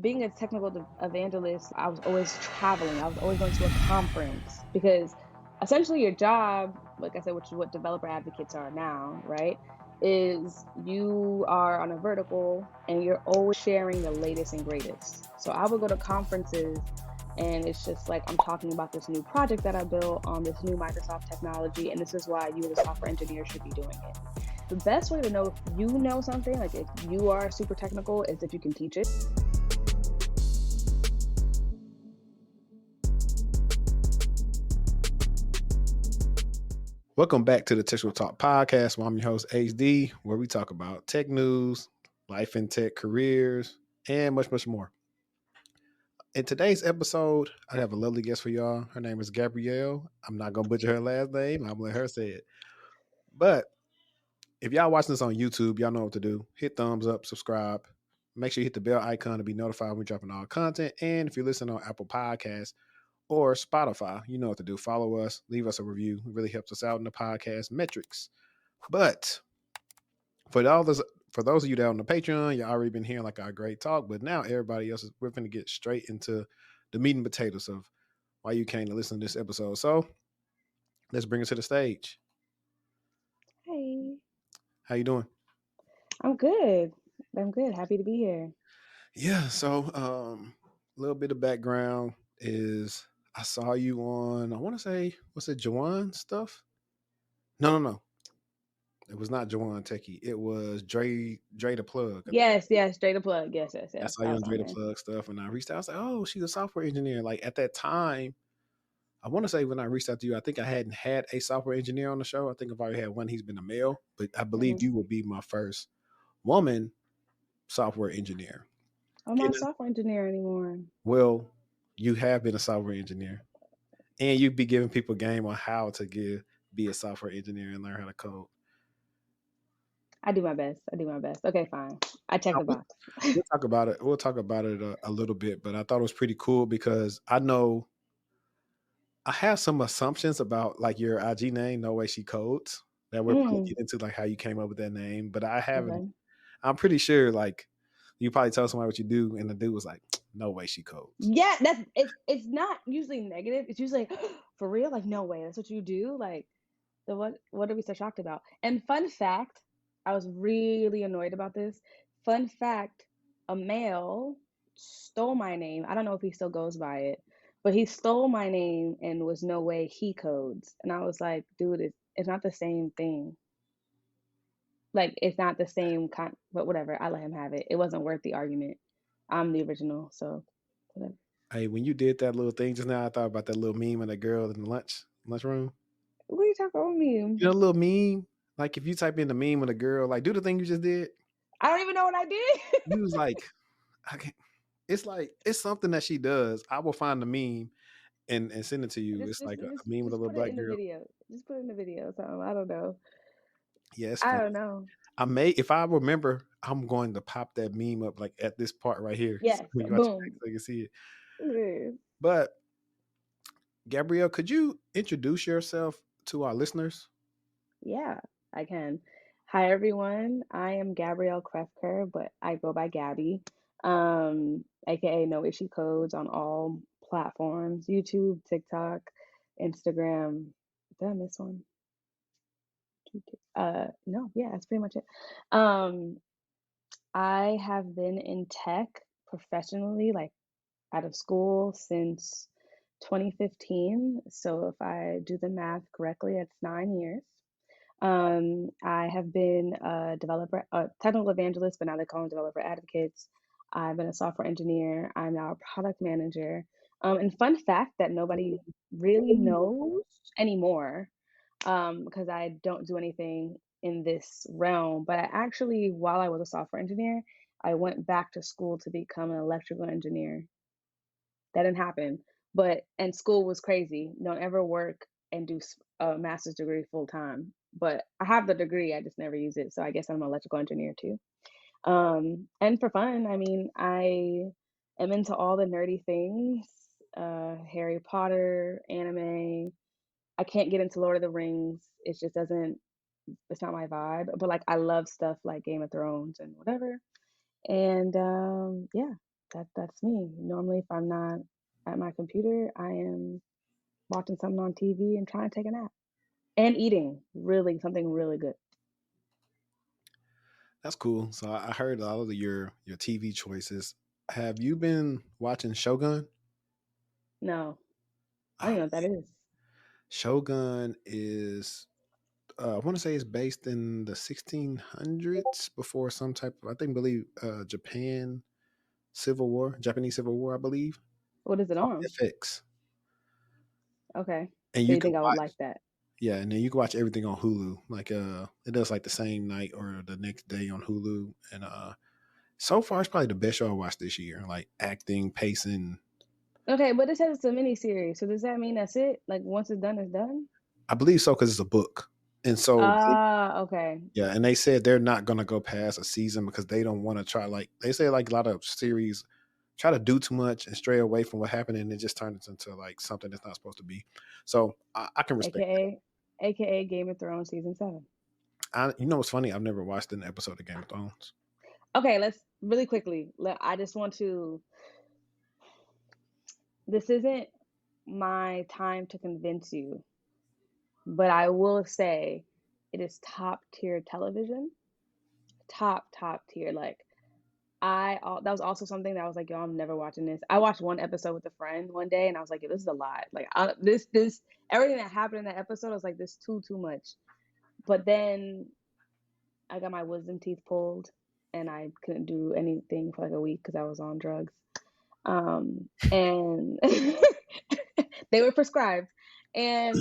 being a technical evangelist, I was always traveling. I was always going to a conference because essentially your job, like I said, which is what developer advocates are now, right? Is you are on a vertical and you're always sharing the latest and greatest. So I would go to conferences and it's just like I'm talking about this new project that I built on this new Microsoft technology, and this is why you as a software engineer should be doing it. The best way to know if you know something, like if you are super technical, is if you can teach it. Welcome back to the Techtual Talk podcast. Well, I'm your host, HD, where we talk about tech news, life in tech, careers, and much, much more. In today's episode, I have a lovely guest for y'all. Her name is Gabrielle. I'm not going to butcher her last name. I'm going to let her say it. But if y'all watching this on YouTube, y'all know what to do. Hit thumbs up, subscribe. Make sure you hit the bell icon to be notified when we're dropping all content. And if you're listening on Apple Podcasts or Spotify, you know what to do. Follow us, leave us a review. It really helps us out in the podcast metrics. But for those of you that are on the Patreon, you already been hearing like our great talk. But now everybody else we're going to get straight into the meat and potatoes of why you came to listen to this episode. So let's bring it to the stage. Hey, How you doing? I'm good. I'm good. Happy to be here. Yeah. So a little bit of background is I saw you on, I want to say, what's it, Jawan stuff? No. It was not Jawan Techie. It was Dre the Plug, I think. Yes, straight up plug. I Yes. saw I you was on Dre on the there. Plug stuff, and I reached out. I was like, "Oh, she's a software engineer." Like at that time, I want to say when I reached out to you, I think I hadn't had a software engineer on the show. I think I've already had one. He's been a male, but I believe Hmm. you will be my first woman software engineer. I'm not And a software engineer anymore. well, you have been a software engineer, and you'd be giving people game on how to be a software engineer and learn how to code. I do my best. I do my best. Okay, fine. I check Now, the box. we'll talk about it. We'll talk about it a little bit, but I thought it was pretty cool because I know I have some assumptions about like your IG name, No Way She Codes, that we're probably Mm, get into like how you came up with that name. But I haven't. okay. I'm pretty sure like you probably tell somebody what you do, and the dude was like, "No way she codes." Yeah, that's it's not usually negative. It's usually like, for real, like no way, that's what you do. Like the what are we so shocked about? And fun fact, I was really annoyed about this. Fun fact, a male stole my name. I don't know if he still goes by it, but he stole my name and was no way he codes. And I was like, dude, it's not the same thing. Like it's not the same kind, but whatever. I let him have it. It wasn't worth the argument. I'm the original, so whatever. Hey, when you did that little thing just now, I thought about that little meme of the girl in the lunchroom. What are you talking about me? You know, the little meme. Like if you type in the meme of the girl, like do the thing you just did. I don't even know what I did. You was like, I can't. It's like it's something that she does. I will find the meme and send it to you. just, It's just, like a just, meme with a just little put it black in the girl. video. Just put it in the video. So I don't know. Yeah, it's I fun. don't know. I may, if I remember, I'm going to pop that meme up like at this part right here. So Yes. when you watch it back Boom. so you can see it. Yeah. But Gabrielle, could you introduce yourself to our listeners? Yeah, I can. Hi everyone. I am Gabrielle Krefker, but I go by Gabby. AKA No Issue Codes on all platforms: YouTube, TikTok, Instagram. Did I miss one? No, yeah, that's pretty much it. Um, I have been in tech professionally, like out of school since 2015. So if I do the math correctly, it's 9 years. I have been a developer, a technical evangelist, but now they call them developer advocates. I've been a software engineer. I'm now a product manager. And fun fact that nobody really knows anymore, because I don't do anything in this realm. But I actually, while I was a software engineer, I went back to school to become an electrical engineer. That didn't happen. But and school was crazy. Don't ever work and do a master's degree full time. But I have the degree, I just never use it. So I guess I'm an electrical engineer too. And for fun, I mean, I am into all the nerdy things, Harry Potter, anime. I can't get into Lord of the Rings. It just doesn't. It's not my vibe. But like, I love stuff like Game of Thrones and whatever. And yeah, That's me. Normally, if I'm not at my computer, I am watching something on TV and trying to take a nap and eating really something really good. That's cool. So I heard a lot of your TV choices. Have you been watching Shogun? No, I don't Oh, even know what that is. Shogun is I want to say it's based in the 1600s before some type of I think believe Japanese Civil War, I believe. What is it On on? FX, Okay, and so you you can think I would like watch that? yeah, and then you can watch everything on Hulu. Like it does like the same night or the next day on Hulu, and so far it's probably the best show I watched this year. Like acting, pacing. Okay, but it says it's a mini series, so does that mean that's it? Like once it's done, it's done? I believe so because it's a book, and so Ah, okay. yeah, and they said they're not gonna go past a season because they don't want to try like they say like a lot of series try to do too much and stray away from what happened and it just turns into like something that's not supposed to be. So I can respect that. AKA Game of Thrones season 7. You know what's funny? I've never watched an episode of Game of Thrones. Okay, let's really quickly. I just want to. This isn't my time to convince you, but I will say it is top tier television. Top tier. Like that was also something that I was like, yo, I'm never watching this. I watched one episode with a friend one day, and I was like, yo, this is a lot. Like this everything that happened in that episode, I was like, this too much. But then I got my wisdom teeth pulled, and I couldn't do anything for like a week because I was on drugs. And they were prescribed, and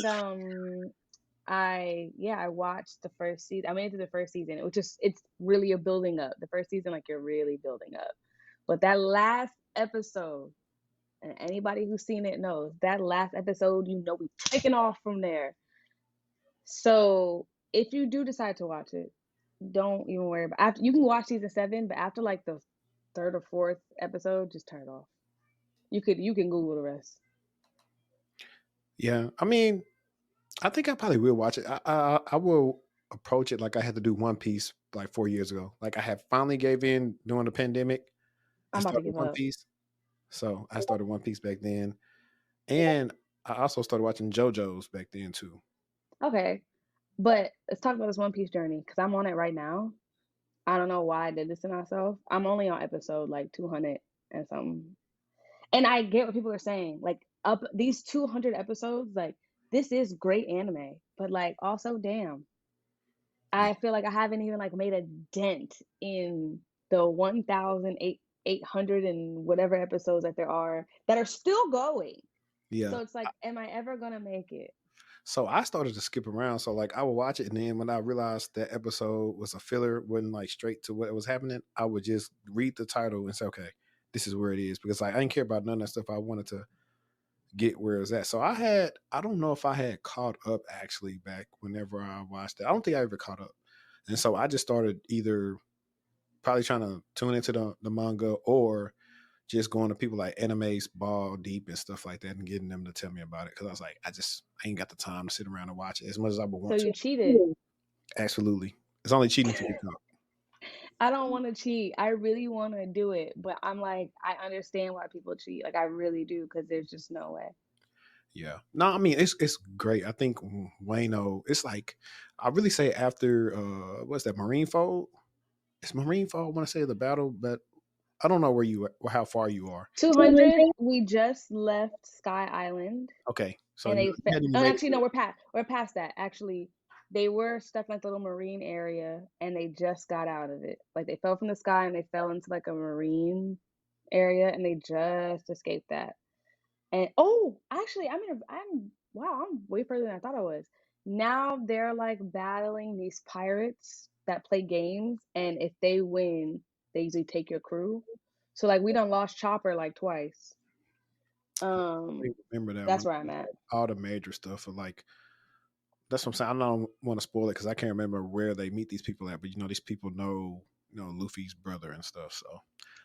I watched the first season. I made it to the first season, which is it's really a building up. The first season, like you're really building up, but that last episode, and anybody who's seen it knows that last episode. You know, we taking off from there. So if you do decide to watch it, don't even worry about after you can watch season 7, but after like the third or fourth episode, just turn it off. You can Google the rest. Yeah, I mean, I think I probably will watch it. I will approach it like I had to do One Piece like 4 years ago. Like I had finally gave in during the pandemic and I'm about to started give One up. Piece. So I started One Piece back then, and I also started watching JoJo's back then too. Okay, but let's talk about this One Piece journey because I'm on it right now. I don't know why I did this to myself. I'm only on episode like 200 and something, and I get what people are saying. Like up these 200 episodes, like this is great anime, but like also, damn, Yeah, I feel like I haven't even like made a dent in the 1,800 and whatever episodes that there are that are still going. yeah. So it's like, am I ever gonna make it? So I started to skip around. So like I would watch it, and then when I realized that episode was a filler, wasn't like straight to what was happening, I would just read the title and say, okay, this is where it is because like I didn't care about none of that stuff. I wanted to get where it's at. So I don't know if I had caught up actually back whenever I watched it. I don't think I ever caught up. And so I just started either probably trying to tune into the manga or just going to people like animes, ball deep and stuff like that and getting them to tell me about it. Cause I was like, I ain't got the time to sit around and watch it as much as I would So want you to. cheated. Absolutely. It's only cheating for TikTok. I don't want to cheat. I really want to do it, but I'm like, I understand why people cheat. Like I really do, because there's just no way. Yeah. No, I mean it's great. I think Wayno, it's like I really say after what's that, Marineford? It's Marineford, I want to say the battle, but I don't know where you or how far you are. 200. We just left Sky Island, Okay. So and you they. hadn't even Oh, made it actually, to no, we're past that. Actually, they were stuck in like the little marine area, and they just got out of it. Like they fell from the sky and they fell into like a marine area, and they just escaped that. And oh, actually, I'm wow, I'm way further than I thought I was. Now they're like battling these pirates that play games, and if they win, they usually take your crew. So like we done lost Chopper like twice. I Um, remember that that's one. where I'm at. All the major stuff of like that's what I'm saying. I don't want to spoil it because I can't remember where they meet these people at, but these people know Luffy's brother and stuff. So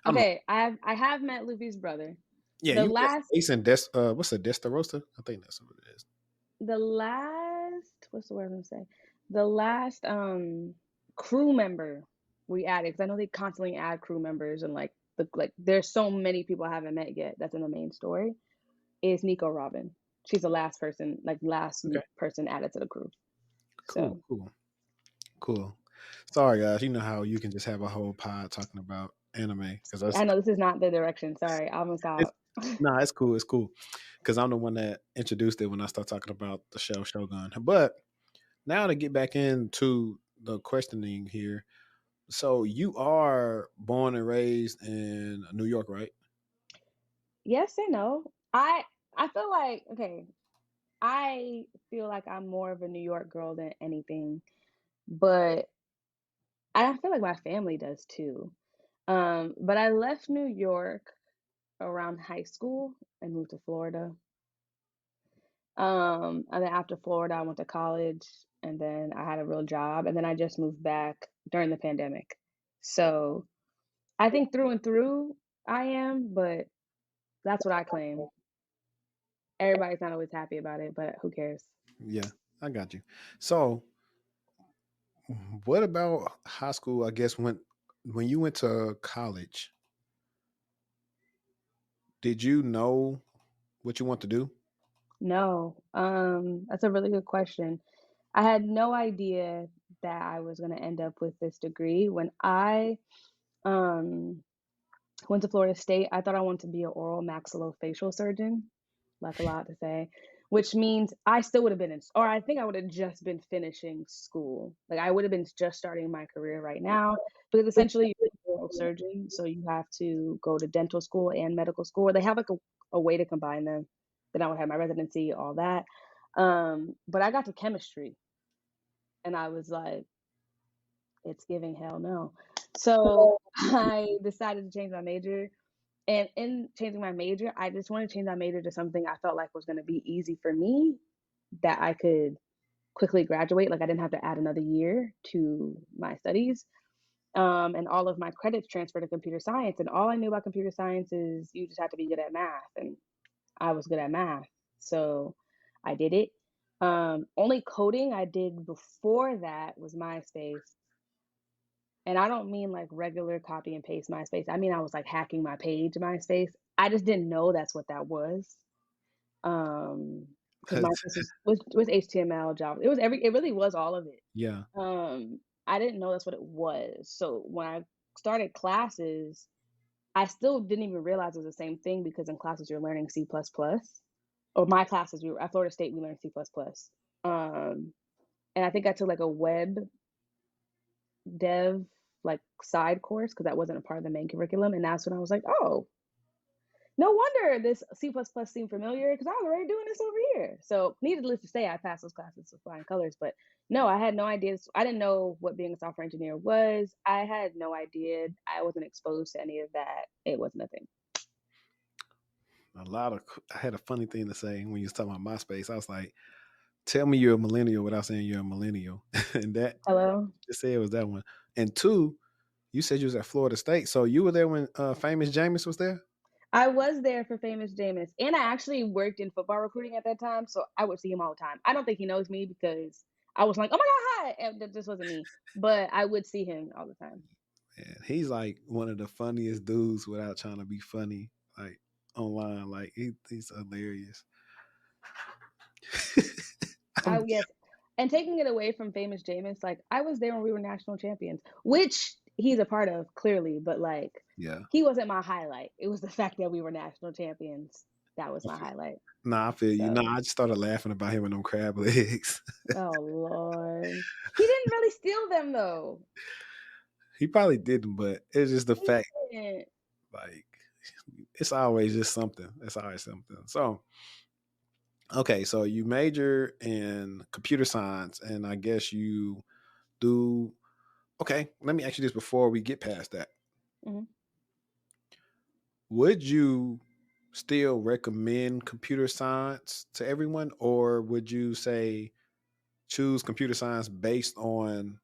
I don't know. Okay, I have met Luffy's brother. Yeah, The you met last Ace and what's the Destarossa? I think that's what it is. the last what's the word I'm gonna say? The last crew member we added, because I know they constantly add crew members and like like there's so many people I haven't met yet that's in the main story, is Nico Robin. She's the last person, like last Okay. person added to the crew. Cool. So Cool. Cool. Sorry, guys. You know how you can just have a whole pod talking about anime because I know this is not the direction. Sorry, I'm gonna it's stop. nah, it's cool. It's cool because I'm the one that introduced it when I start talking about the show Shogun. But now to get back into the questioning here. So you are born and raised in New York, right? Yes and no. I feel like okay. I feel like I'm more of a New York girl than anything, but I feel like my family does too. But I left New York around high school and moved to Florida. And then after Florida, I went to college and then I had a real job and then I just moved back during the pandemic. So I think through and through I am, but that's what I claim. Everybody's not always happy about it, but who cares? Yeah, I got you. So what about high school? I guess when you went to college, did you know what you want to do? No, that's a really good question. I had no idea that I was going to end up with this degree. When I um, went to Florida State, I thought I wanted to be an oral maxillofacial surgeon, like a lot to say, which means I still would have been in, or I think I would have just been finishing school. Like I would have been just starting my career right now, because essentially you're an oral surgeon, so you have to go to dental school and medical school. They have like a way to combine them. Then I would have my residency, all that. But I got to chemistry, and I was like, it's giving hell no. So I decided to change my major. And in changing my major, I just wanted to change my major to something I felt like was going to be easy for me, that I could quickly graduate. Like I didn't have to add another year to my studies. And all of my credits transferred to computer science. And all I knew about computer science is you just have to be good at math. And I was good at math. So I did it. Only coding I did before that was MySpace. And I don't mean like regular copy and paste MySpace. I mean I was like hacking my page MySpace. I just didn't know that's what that was. Because Cause MySpace was HTML, Java. It really was all of it. yeah, I didn't know that's what it was. So when I started classes, I still didn't even realize it was the same thing, because in classes you're learning C++. Or my classes, we were at Florida State, we learned C++. And I think I took like a web dev like side course because that wasn't a part of the main curriculum. And that's when I was like, oh, no wonder this C++ seemed familiar, because I was already doing this over here. So needless to say, I passed those classes with flying colors. But no, I had no idea. I didn't know what being a software engineer was. I had no idea. I wasn't exposed to any of that. It wasn't a thing. I had a funny thing to say when you was talking about MySpace. I was like, tell me you're a millennial without saying you're a millennial. And that Hello. just said it was that one. And two, you said you was at Florida State. So you were there when famous Jameis was there? I was there for famous Jameis, and I actually worked in football recruiting at that time, so I would see him all the time. I don't think he knows me because I was like, "Oh my god, hi!" And that just wasn't me, but I would see him all the time. And he's like one of the funniest dudes without trying to be funny, like online. Like he's hilarious. I'm, Yes, and taking it away from famous Jameis, like I was there when we were national champions, which he's a part of clearly, but like yeah. he wasn't my highlight. It was the fact that we were national champions that was my highlight. Nah, I feel you. So, Nah, I just started laughing about him and them crab legs. oh Lord, he didn't really steal them though. He probably didn't, but it's just the He fact, didn't. like, it's always just something. It's always something. So, okay, so you major in computer science, and I guess you do. Okay, let me ask you this before we get past that. Mhm. Would you still recommend computer science to everyone, or would you say choose computer science based on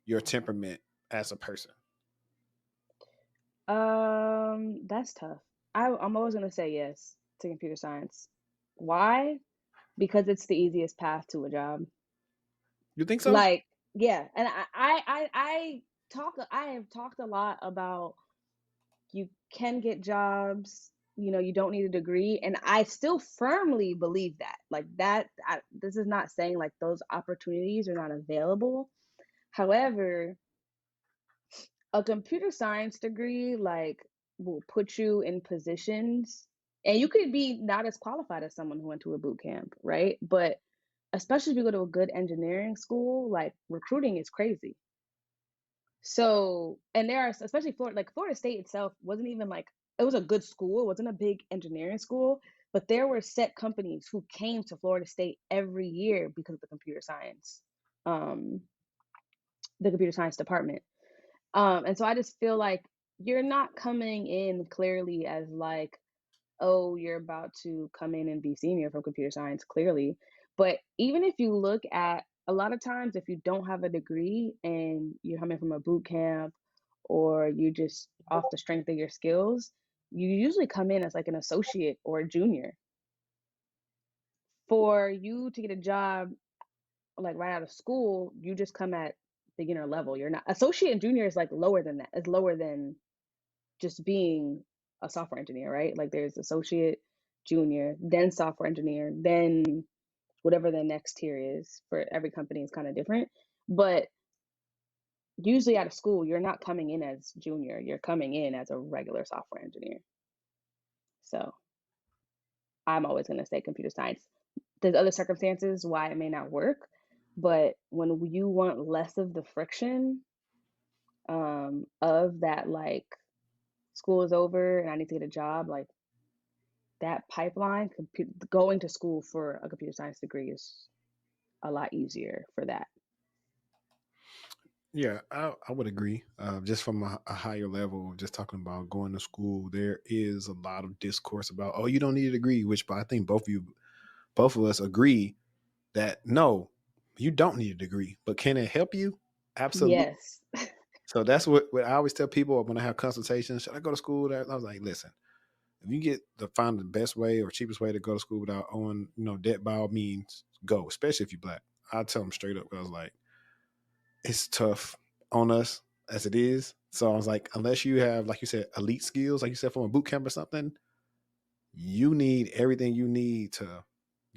your temperament as a person? That's tough. I'm always gonna say yes to computer science. Why? Because it's the easiest path to a job. You think so? Like, yeah, and I have talked a lot about you can get jobs, you don't need a degree, and I still firmly believe that. Like this is not saying like those opportunities are not available. However, a computer science degree like will put you in positions, and you could be not as qualified as someone who went to a boot camp, right? But especially if you go to a good engineering school, like recruiting is crazy. So, and there are, especially Florida, like Florida State itself wasn't even like, it was a good school, it wasn't a big engineering school, but there were set companies who came to Florida State every year because of um, the computer science department. And so I just feel like you're not coming in clearly as like, oh, you're about to come in and be senior from computer science, clearly. But even if you look at a lot of times, if you don't have a degree and you're coming from a boot camp or you just off the strength of your skills, you usually come in as like an associate or a junior. For you to get a job like right out of school, you just come at beginner level. You're not associate and junior is like lower than that. It's lower than just being a software engineer, right? Like there's associate, junior, then software engineer, then whatever the next tier is. For every company is kind of different. But usually out of school, you're not coming in as junior, you're coming in as a regular software engineer. So I'm always going to say computer science. There's other circumstances why it may not work, but when you want less of the friction of that, like school is over and I need to get a job, like that pipeline, going to school for a computer science degree is a lot easier for that. Yeah, I would agree. Just from a higher level, just talking about going to school, there is a lot of discourse about, oh, you don't need a degree, which, but I think both of us agree that no, you don't need a degree, but can it help you? Absolutely. Yes. So that's what I always tell people when I have consultations. Should I go to school? I was like, listen, if you get to find the best way or cheapest way to go to school without owing, debt, by all means, go. Especially if you're black. I tell them straight up. I was like, it's tough on us as it is. So I was like, unless you have, like you said, elite skills, like you said, from a boot camp or something, you need everything you need to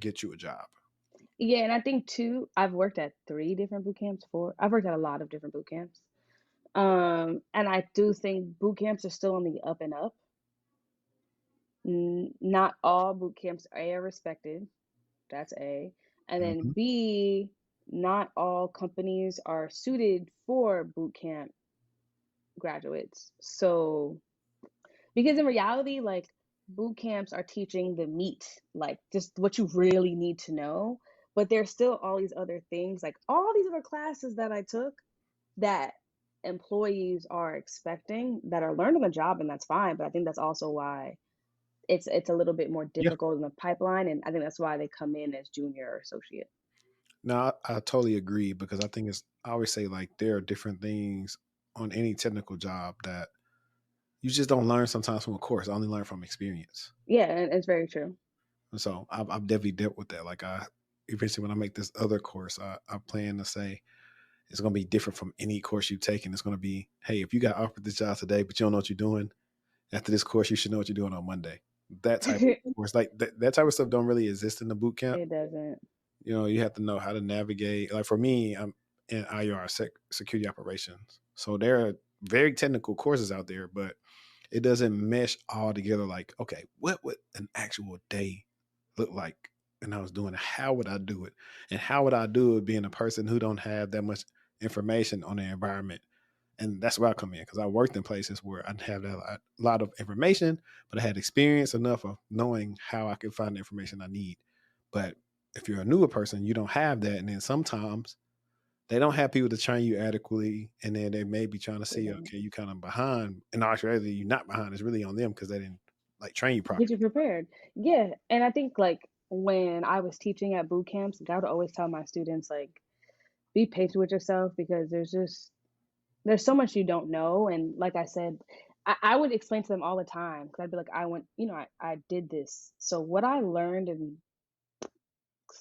get you a job. Yeah, and I think too, I've worked at three different boot camps. I've worked at a lot of different boot camps. And I do think boot camps are still on the up and up. Not all boot camps are respected. That's A. And then Hmm. B, not all companies are suited for boot camp graduates. So, because in reality, like boot camps are teaching the meat, like just what you really need to know. But there's still all these other things, like all these other classes that I took that employees are expecting that are learned on the job, and that's fine. But I think that's also why it's a little bit more Yeah. difficult in the pipeline, and I think that's why they come in as junior or associate. No, I totally agree because I think I always say like there are different things on any technical job that you just don't learn sometimes from a course. I only learn from experience. Yeah, and it's very true. And so I've definitely dealt with that. Like eventually when I make this other course, I plan to say it's going to be different from any course you've taken. It's going to be, hey, if you got offered this job today, but you don't know what you're doing, after this course, you should know what you're doing on Monday. That type of course, like that type of stuff don't really exist in the boot camp. It doesn't. You have to know how to navigate. Like for me, I'm in IR security operations. So there are very technical courses out there, but it doesn't mesh all together. Like, okay, what would an actual day look like? And I was doing it. How would I do it? And how would I do it being a person who don't have that much information on the environment? And that's where I come in because I worked in places where I didn't have a lot of information, but I had experience enough of knowing how I could find the information I need. But if you're a newer person, you don't have that. And then sometimes they don't have people to train you adequately. And then they may be trying to see, Yeah. okay, you kind of behind. And actually, you're not behind. It's really on them because they didn't like train you Get properly. you prepared. Yeah, and I think like when I was teaching at boot camps, I would always tell my students like be patient with yourself because there's so much you don't know. And like I said, I would explain to them all the time because I'd be like, I went, I did this. So what I learned in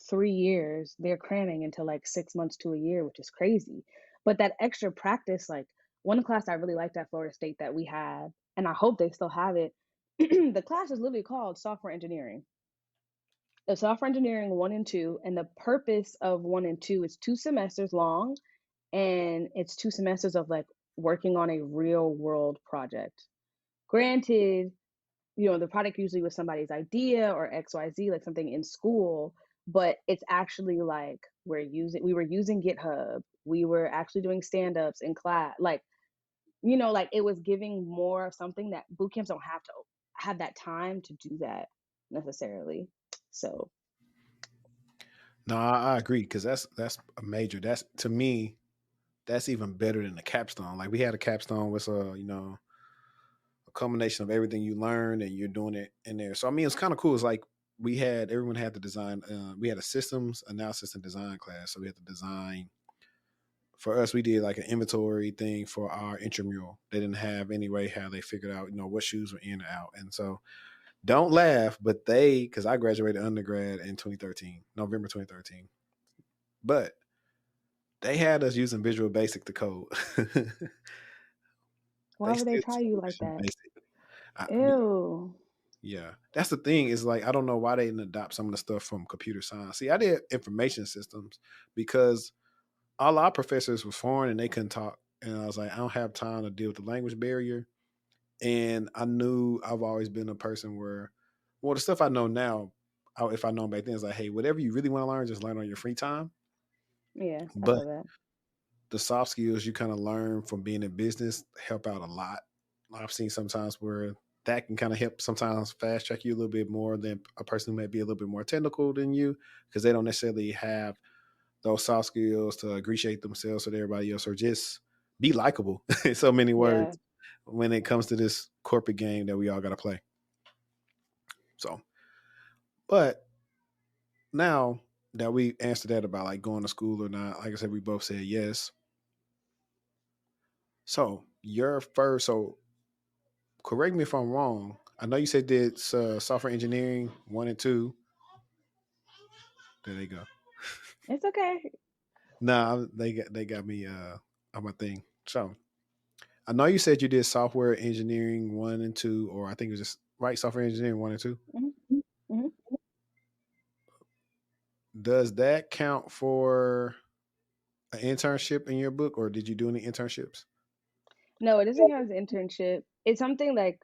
3 years, they're cramming into like 6 months to a year, which is crazy. But that extra practice, like one class I really liked at Florida State that we had. and I hope they still have it. The class is literally called software engineering. It's software engineering 1 and 2, and the purpose of 1 and 2 is 2 semesters long, and it's 2 semesters of like working on a real world project. Granted, the product usually was somebody's idea or XYZ, like something in school, but it's actually like we were using GitHub, we were actually doing stand-ups in class, like, like it was giving more of something that boot camps don't have to have that time to do that necessarily. So No, I agree because that's a major. That's to me, that's even better than the capstone. Like we had a capstone with a combination of everything you learned and you're doing it in there. So I mean, it's kind of cool. It's like everyone had the design. We had a systems analysis and design class, so we had to design. For us, we did like an inventory thing for our intramural. They didn't have any way how they figured out, what shoes were in or out. And so don't laugh, but because I graduated undergrad in 2013, November 2013. But they had us using Visual Basic to code. why They would they still try use you like Visual that? Basic. Ew. Yeah, that's the thing. Is like I don't know why they didn't adopt some of the stuff from computer science. See, I did information systems because all our professors were foreign and they couldn't talk, and I was like, I don't have time to deal with the language barrier. And I knew I've always been a person where, well, the stuff I know now, if I know back then, is like, hey, whatever you really want to learn, just learn on your free time. Yeah, I But feel that. the soft skills you kind of learn from being in business help out a lot. I've seen sometimes where that can kind of help sometimes fast track you a little bit more than a person who may be a little bit more technical than you because they don't necessarily have those soft skills to ingratiate themselves with everybody else or just be likable in so many Yeah. words when it comes to this corporate game that we all got to play. So, but now that we answered that about like going to school or not, like I said, we both said yes. So correct me if I'm wrong. I know you said did software engineering 1 and 2. There they go. It's okay. Nah, they got me on my thing. So I know you said you did software engineering 1 and 2, or I think it was just right software engineering 1 and 2. Hmm. Hmm. Does that count for an internship in your book, or did you do any internships? No, it doesn't count as an internship. It's something like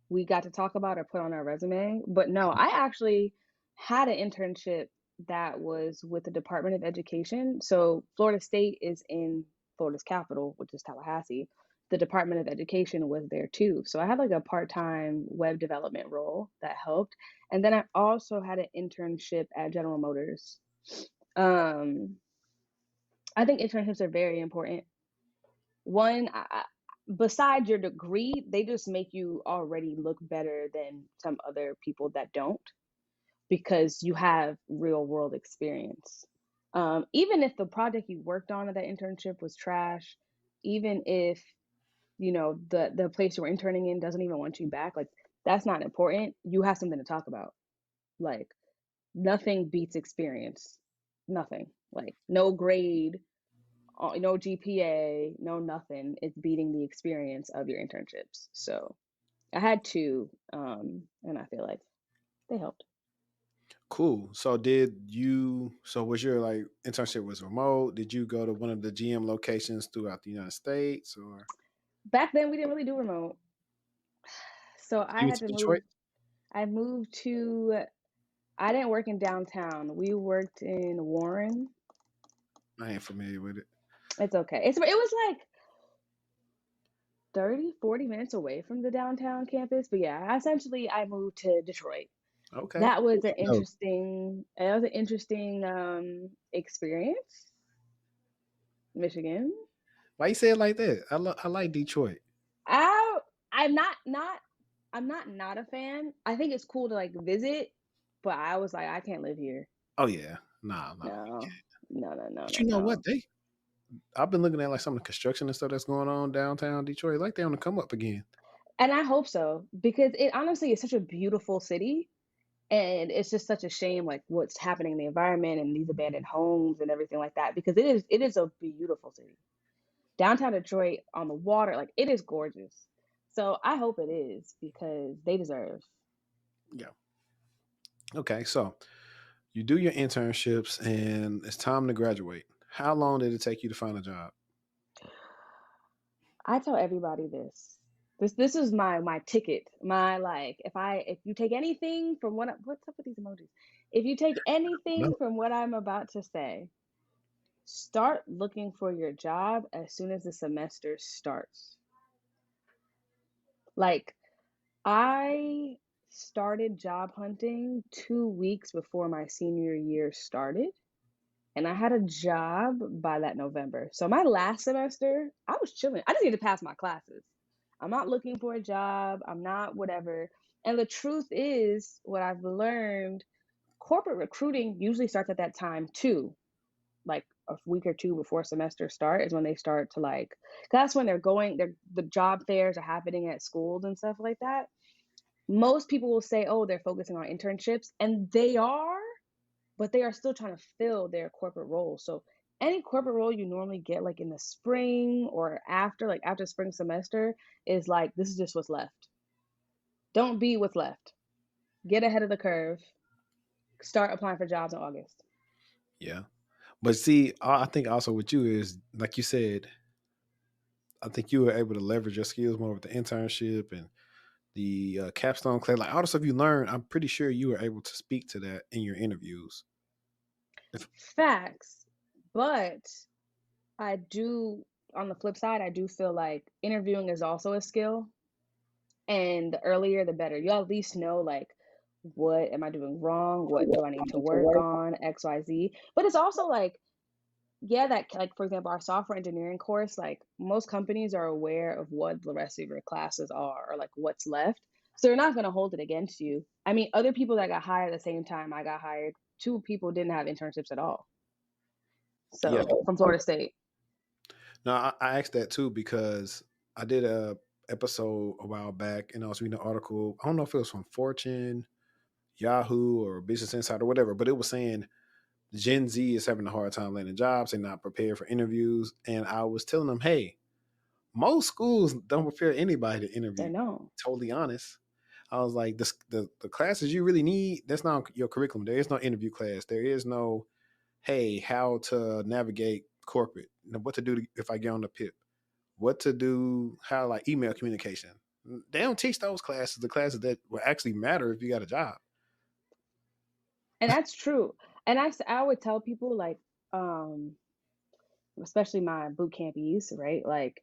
we got to talk about or put on our resume. But no, I actually had an internship that was with the Department of Education. So Florida State is in Florida's capital, which is Tallahassee. The Department of Education was there too. So I had like a part-time web development role that helped. And then I also had an internship at General Motors. Um, I think internships are very important. One, besides your degree, they just make you already look better than some other people that don't because you have real world experience. Even if the project you worked on at that internship was trash, even if the place you were interning in doesn't even want you back, like that's not important. You have something to talk about. Like nothing beats experience. Nothing. Like no grade, no GPA, no nothing. It's beating the experience of your internships. So I had two, and I feel like they helped. Cool. So did you? So was your like internship was remote? Did you go to one of the GM locations throughout the United States, or Back then, we didn't really do remote, so I you went had to to move. Detroit? I moved to. I didn't work in downtown. We worked in Warren. I ain't familiar with it. It's okay. It was like 30, 40 minutes away from the downtown campus. But yeah, essentially, I moved to Detroit. Okay. No. That was an interesting experience. Michigan. Why you say it like that? I like Detroit. I I'm not I'm not a fan. I think it's cool to like visit, but I was like, I can't live here. Oh yeah. Nah, nah. No, no, no, no, But no, you know what? no. I've been looking at like some of the construction and stuff that's going on downtown Detroit. Like they want to come up again. And I hope so because it honestly is such a beautiful city, and it's just such a shame like what's happening in the environment and these abandoned homes and everything like that because it is a beautiful city. Downtown Detroit on the water, like it is gorgeous. So I hope it is because they deserve. Yeah. Okay. So you do your internships and it's time to graduate. How long did it take you to find a job? I tell everybody this. This is my ticket. My like if you take anything from what's up with these emojis? If you take No. anything from what I'm about to say, start looking for your job as soon as the semester starts. Like I started job hunting 2 weeks before my senior year started. And I had a job by that November. So my last semester, I was chilling. I just need to pass my classes. I'm not looking for a job. I'm not whatever. And the truth is, what I've learned, corporate recruiting usually starts at that time too. Like a week or two before semester start is when they start to like, 'cause that's when the job fairs are happening at schools and stuff like that. Most people will say, oh, they're focusing on internships, and they are, but they are still trying to fill their corporate role. So any corporate role you normally get like in the spring or after, like after spring semester, is like this is just what's left. Don't be what's left. Get ahead of the curve. Start applying for jobs in August. Yeah. But see, I think also with you is like you said, I think you were able to leverage your skills more with the internship and the capstone class, like all the stuff you learned. I'm pretty sure you were able to speak to that in your interviews. If, Facts. But I do, on the flip side, I do feel like interviewing is also a skill. And the earlier, the better. You at least know, like, what am I doing wrong? What do I need to work on? X, Y, Z. But it's also like, yeah, that like for example, our software engineering course, like most companies are aware of what the rest of your classes are or like what's left. So they're not going to hold it against you. I mean, other people that got hired at the same time I got hired, two people didn't have internships at all. yeah. So from Florida State. No, I asked that too because I did a episode a while back and I was reading an article. I don't know if it was from Fortune, Yahoo, or Business Insider, or whatever, but it was saying Gen Z is having a hard time landing jobs. They're not prepared for interviews. And I was telling them, hey, most schools don't prepare anybody to They interview. know. Totally honest. I was like, the classes you really need, that's not your curriculum. There is no interview class. There is no, hey, how to navigate corporate, what to do if I get on the PIP, what to do, how like email communication. They don't teach those classes, the classes that will actually matter if you got a job. And that's true. And I would tell people like, um, especially my boot campies, right? Like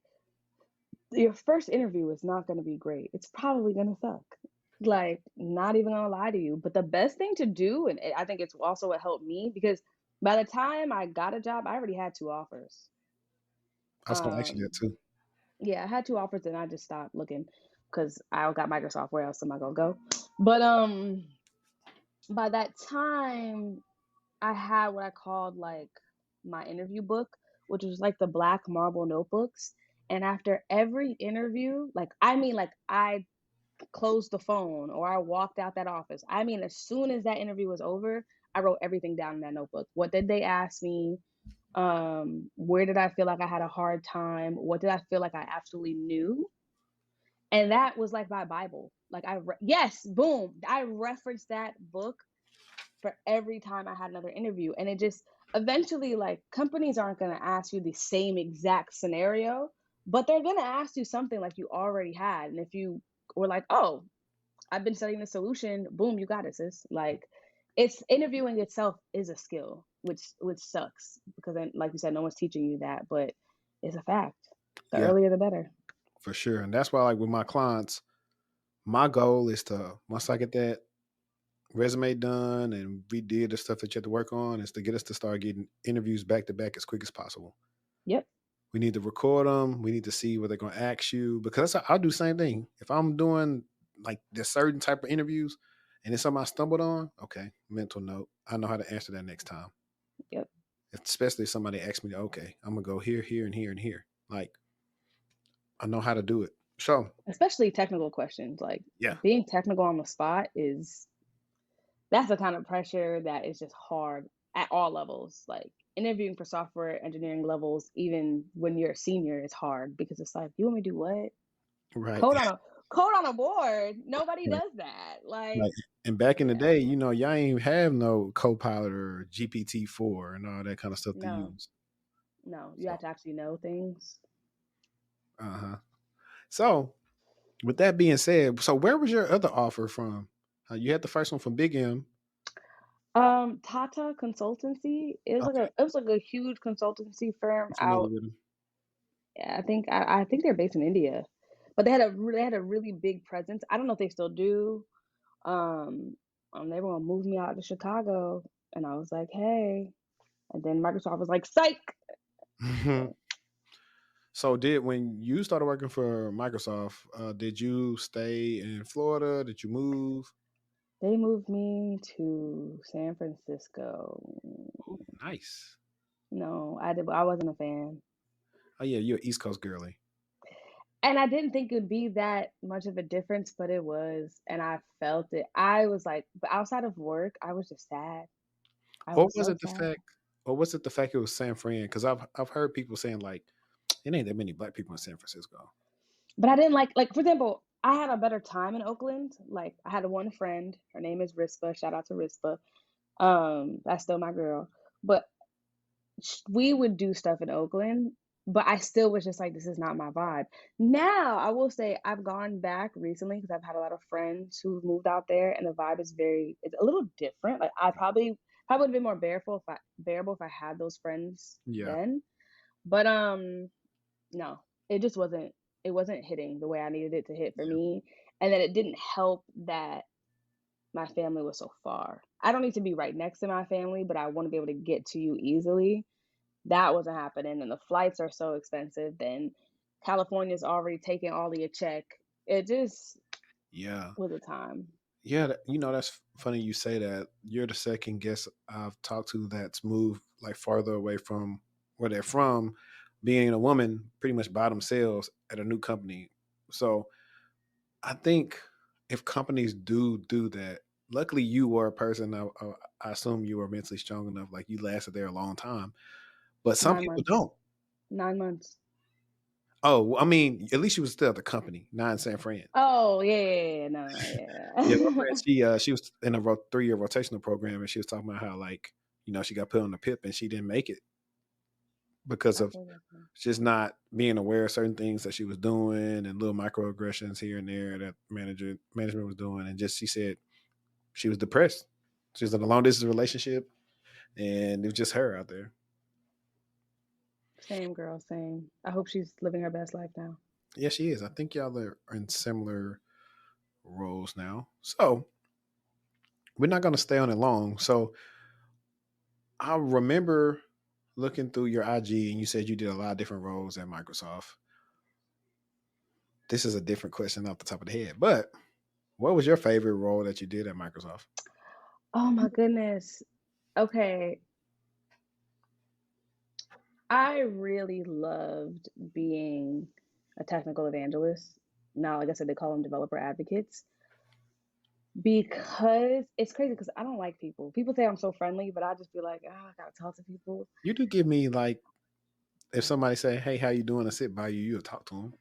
your first interview is not going to be great. It's probably going to suck. Like, not even gonna lie to you. But the best thing to do, and I think it's also what helped me because by the time I got a job, I already had two offers. I was going to ask you that too. Yeah, I had two offers and I just stopped looking because I got Microsoft. Where else am I gonna go? But by that time, I had what I called like my interview book, which was like the black marble notebooks. And after every interview, like I mean, like I closed the phone or I walked out that office. I mean, as soon as that interview was over, I wrote everything down in that notebook. What did they ask me? Where did I feel like I had a hard time? What did I feel like I absolutely knew? And that was like my Bible. Like yes, boom, I referenced that book for every time I had another interview. And it just eventually, like, companies aren't going to ask you the same exact scenario, but they're going to ask you something like you already had. And if you were like, oh, I've been studying the solution, boom, you got it, sis. Like, it's interviewing itself is a skill, which sucks because then, like you said, no one's teaching you that, but it's a fact. The Yeah, earlier, the better. for sure. And that's why, like with my clients, my goal is to, once I get that resume done and we did the stuff that you have to work on, is to get us to start getting interviews back to back as quick as possible. Yep. We need to record them. We need to see what they're going to ask you because I'll do the same thing. If I'm doing like this certain type of interviews and it's something I stumbled on, okay, mental note. I know how to answer that next time. Yep. Especially if somebody asks me, okay, I'm going to go here, here, and here, and here. Like, I know how to do it. So, Especially technical questions. Like, yeah, being technical on the spot is that's the kind of pressure that is just hard at all levels. Like interviewing for software engineering levels, even when you're a senior, is hard because it's like, you want me to do what? Right. Code on a code on a board. Nobody Right. does that. Like, Like, and back in the yeah, day, y'all ain't even have no Copilot or GPT-4 and all that kind of stuff to no, use. no. You So, have to actually know things. uh-huh. So, with that being said, so where was your other offer from? You had the first one from Big M. Tata Consultancy. It was like Okay, a huge consultancy firm I'm familiar out. with him. I think they're based in India, but they had a really big presence. I don't know if they still do. Um, Everyone moved me out to Chicago, and I was like, hey. And then Microsoft was like, psych. So So, did when you started working for Microsoft, did you stay in Florida? Did you move? they moved me to San Francisco. Oh, nice. No, I did. I wasn't a fan, Oh yeah, you're an East Coast girly. and I didn't think it'd be that much of a difference, but it was, and I felt it. I was like, but outside of work, I was just sad. I Or was was so it the sad. fact? Or was it the fact it was San Fran? Because I've heard people saying like it ain't that many black people in San Francisco. But I didn't like for example, I had a better time in Oakland. Like I had one friend, her name is Rispa. Shout out to Rispa. That's still my girl. But we would do stuff in Oakland, but I still was just like, this is not my vibe. Now, I will say I've gone back recently because I've had a lot of friends who've moved out there, and the vibe is it's a little different. Like I probably would have been more bearable if I had those friends Yeah, then. But no, it just wasn't hitting the way I needed it to hit for yeah, me. And then it didn't help that my family was so far. I don't need to be right next to my family, but I want to be able to get to you easily. That wasn't happening. And the flights are so expensive. Then California's already taking all of your check. It just yeah, was a time. yeah. That's funny you say that. You're the second guest I've talked to that's moved like farther away from where they're from, being a woman pretty much by themselves at a new company. So I think if companies do that, luckily you were a person. I assume you were mentally strong enough, like you lasted there a long time. But some Nine people months. don't. 9 months. Oh, I mean, at least you was still at the company, not in San Fran. Oh yeah, yeah, yeah, no, Yeah, my yeah. friend, she was in a 3-year rotational program, and she was talking about how like she got put on the PIP and she didn't make it because I of feel that. just not being aware of certain things that she was doing and little microaggressions here and there that management was doing, and just she said she was depressed. She was in a long distance relationship, and it was just her out there. Same girl, same. I hope she's living her best life now. Yeah, she is. I think y'all are in similar roles now, so we're not going to stay on it long. So I remember looking through your IG, and you said you did a lot of different roles at Microsoft. This is a different question off the top of the head, but what was your favorite role that you did at Microsoft? Oh my goodness. Okay. I really loved being a technical evangelist. Now, like I said, they call them developer advocates because it's crazy because I don't like people. People say I'm so friendly, but I just be like, oh, I gotta talk to people. You do give me like if somebody say, "Hey, how you doing?" and sit by you, you'll talk to them.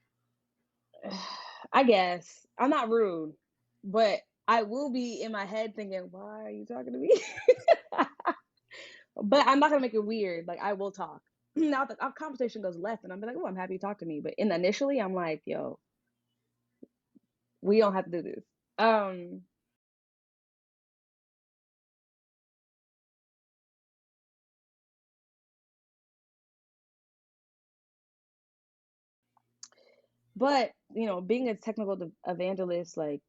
I guess I'm not rude, but I will be in my head thinking, why are you talking to me? But I'm not gonna make it weird. Like I will talk. Now the our conversation goes left, and I'm like, oh, I'm happy you talked to me. But initially, I'm like, yo, we don't have to do this. But being a technical evangelist, like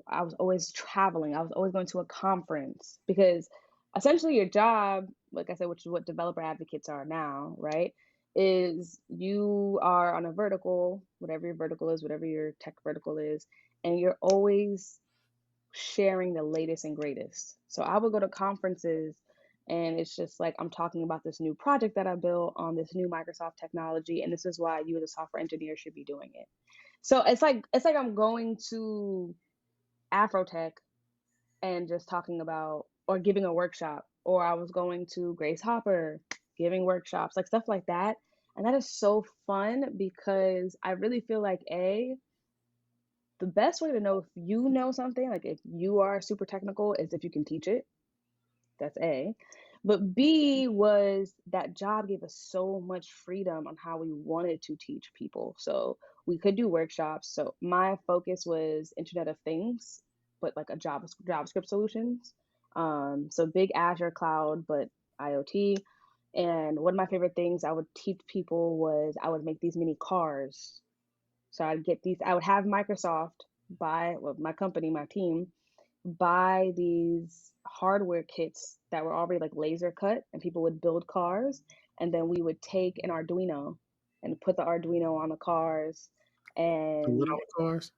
I was always traveling. I was always going to a conference because essentially your job, like I said, which is what developer advocates are now, right? Is you are on a vertical, whatever your vertical is, whatever your tech vertical is, and you're always sharing the latest and greatest. So I would go to conferences and it's just like I'm talking about this new project that I built on this new Microsoft technology and this is why you as a software engineer should be doing it. So it's like I'm going to Afrotech and just talking about or giving a workshop or I was going to Grace Hopper giving workshops, like stuff like that. And that is so fun because I really feel like the best way to know if you know something, like if you are super technical, is if you can teach it. That's A. But B was that job gave us so much freedom on how we wanted to teach people. So we could do workshops. So my focus was Internet of Things, but like a JavaScript solutions. So big Azure cloud, but IoT. And one of my favorite things I would teach people was I would make these mini cars. So I would have Microsoft buy, well, my company, my team, buy these hardware kits that were already like laser cut, and people would build cars, and then we would take an Arduino and put the Arduino on the cars. Do what on And the cars?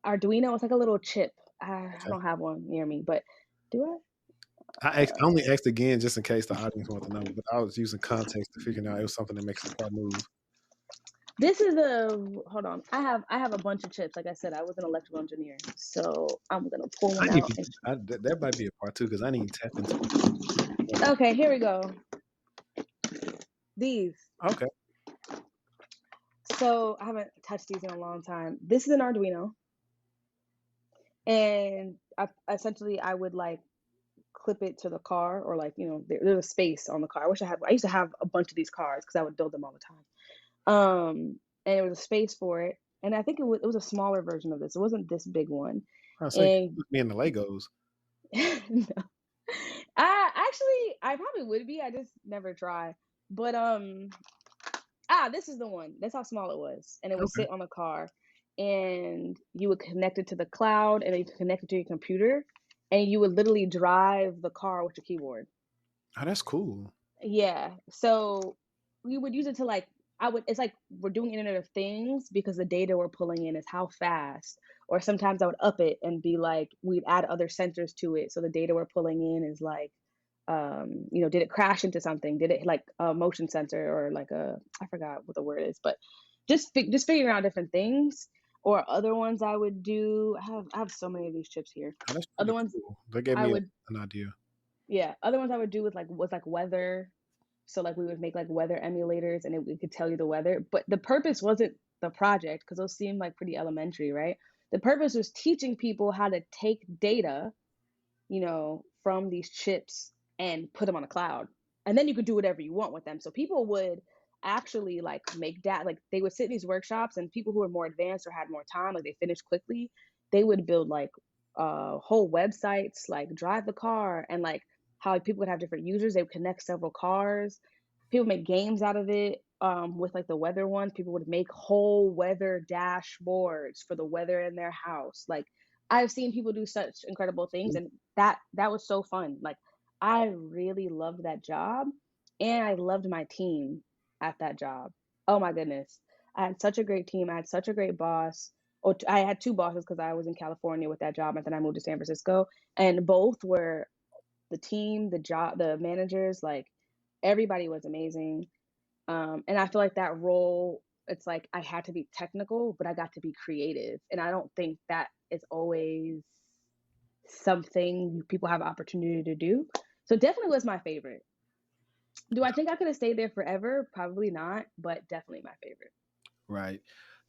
Arduino is like a little chip. I Okay. don't have one near me, but do I only asked again just in case the audience want to know, but I was using context to figure out it was something that makes the car move. this is a hold on. I have a bunch of chips. Like I said, I was an electrical engineer, so I'm gonna pull I one need out. that might be a part two because I need to tap into it. Okay, here we go. These. Okay. So I haven't touched these in a long time. This is an Arduino. And essentially I would like clip it to the car, or like, there's a space on the car. I used to have a bunch of these cars because I would build them all the time. And there was a space for it, and I think it was a smaller version of this. It wasn't this big one. I was like, And look me in the Legos. no. I probably would be. I just never try. But this is the one. That's how small it was. And it would Okay. sit on the car, and you would connect it to the cloud, and then you could connect it to your computer, and you would literally drive the car with your keyboard. Oh, that's cool. Yeah. So we would use it to like it's like we're doing Internet of Things because the data we're pulling in is how fast. Or sometimes I would up it and be like we'd add other sensors to it. So the data we're pulling in is like did it crash into something? Did it like a motion sensor, or like I forgot what the word is, but just figuring out different things. Or other ones I would do. I have so many of these chips here. Oh, that's Other pretty ones cool. That gave I me would an idea. Yeah, other ones I would do was like weather. So like we would make like weather emulators, and it could tell you the weather. But the purpose wasn't the project, because those seem like pretty elementary, right? The purpose was teaching people how to take data, from these chips and put them on the cloud. And then you could do whatever you want with them. So people would actually like make that, like they would sit in these workshops, and people who were more advanced or had more time, like they finished quickly, they would build like whole websites, like drive the car, and like how people would have different users. They would connect several cars. People make games out of it. With like the weather ones, people would make whole weather dashboards for the weather in their house. Like I've seen people do such incredible things, and that was so fun. Like I really loved that job, and I loved my team at that job. Oh my goodness. I had such a great team. I had such a great boss. I had two bosses because I was in California with that job, and then I moved to San Francisco, and both were the team, the job, the managers, like everybody was amazing. And I feel like that role, it's like I had to be technical, but I got to be creative. And I don't think that is always something people have opportunity to do. So definitely was my favorite. Do I think I could have stayed there forever? Probably not, but definitely my favorite. Right.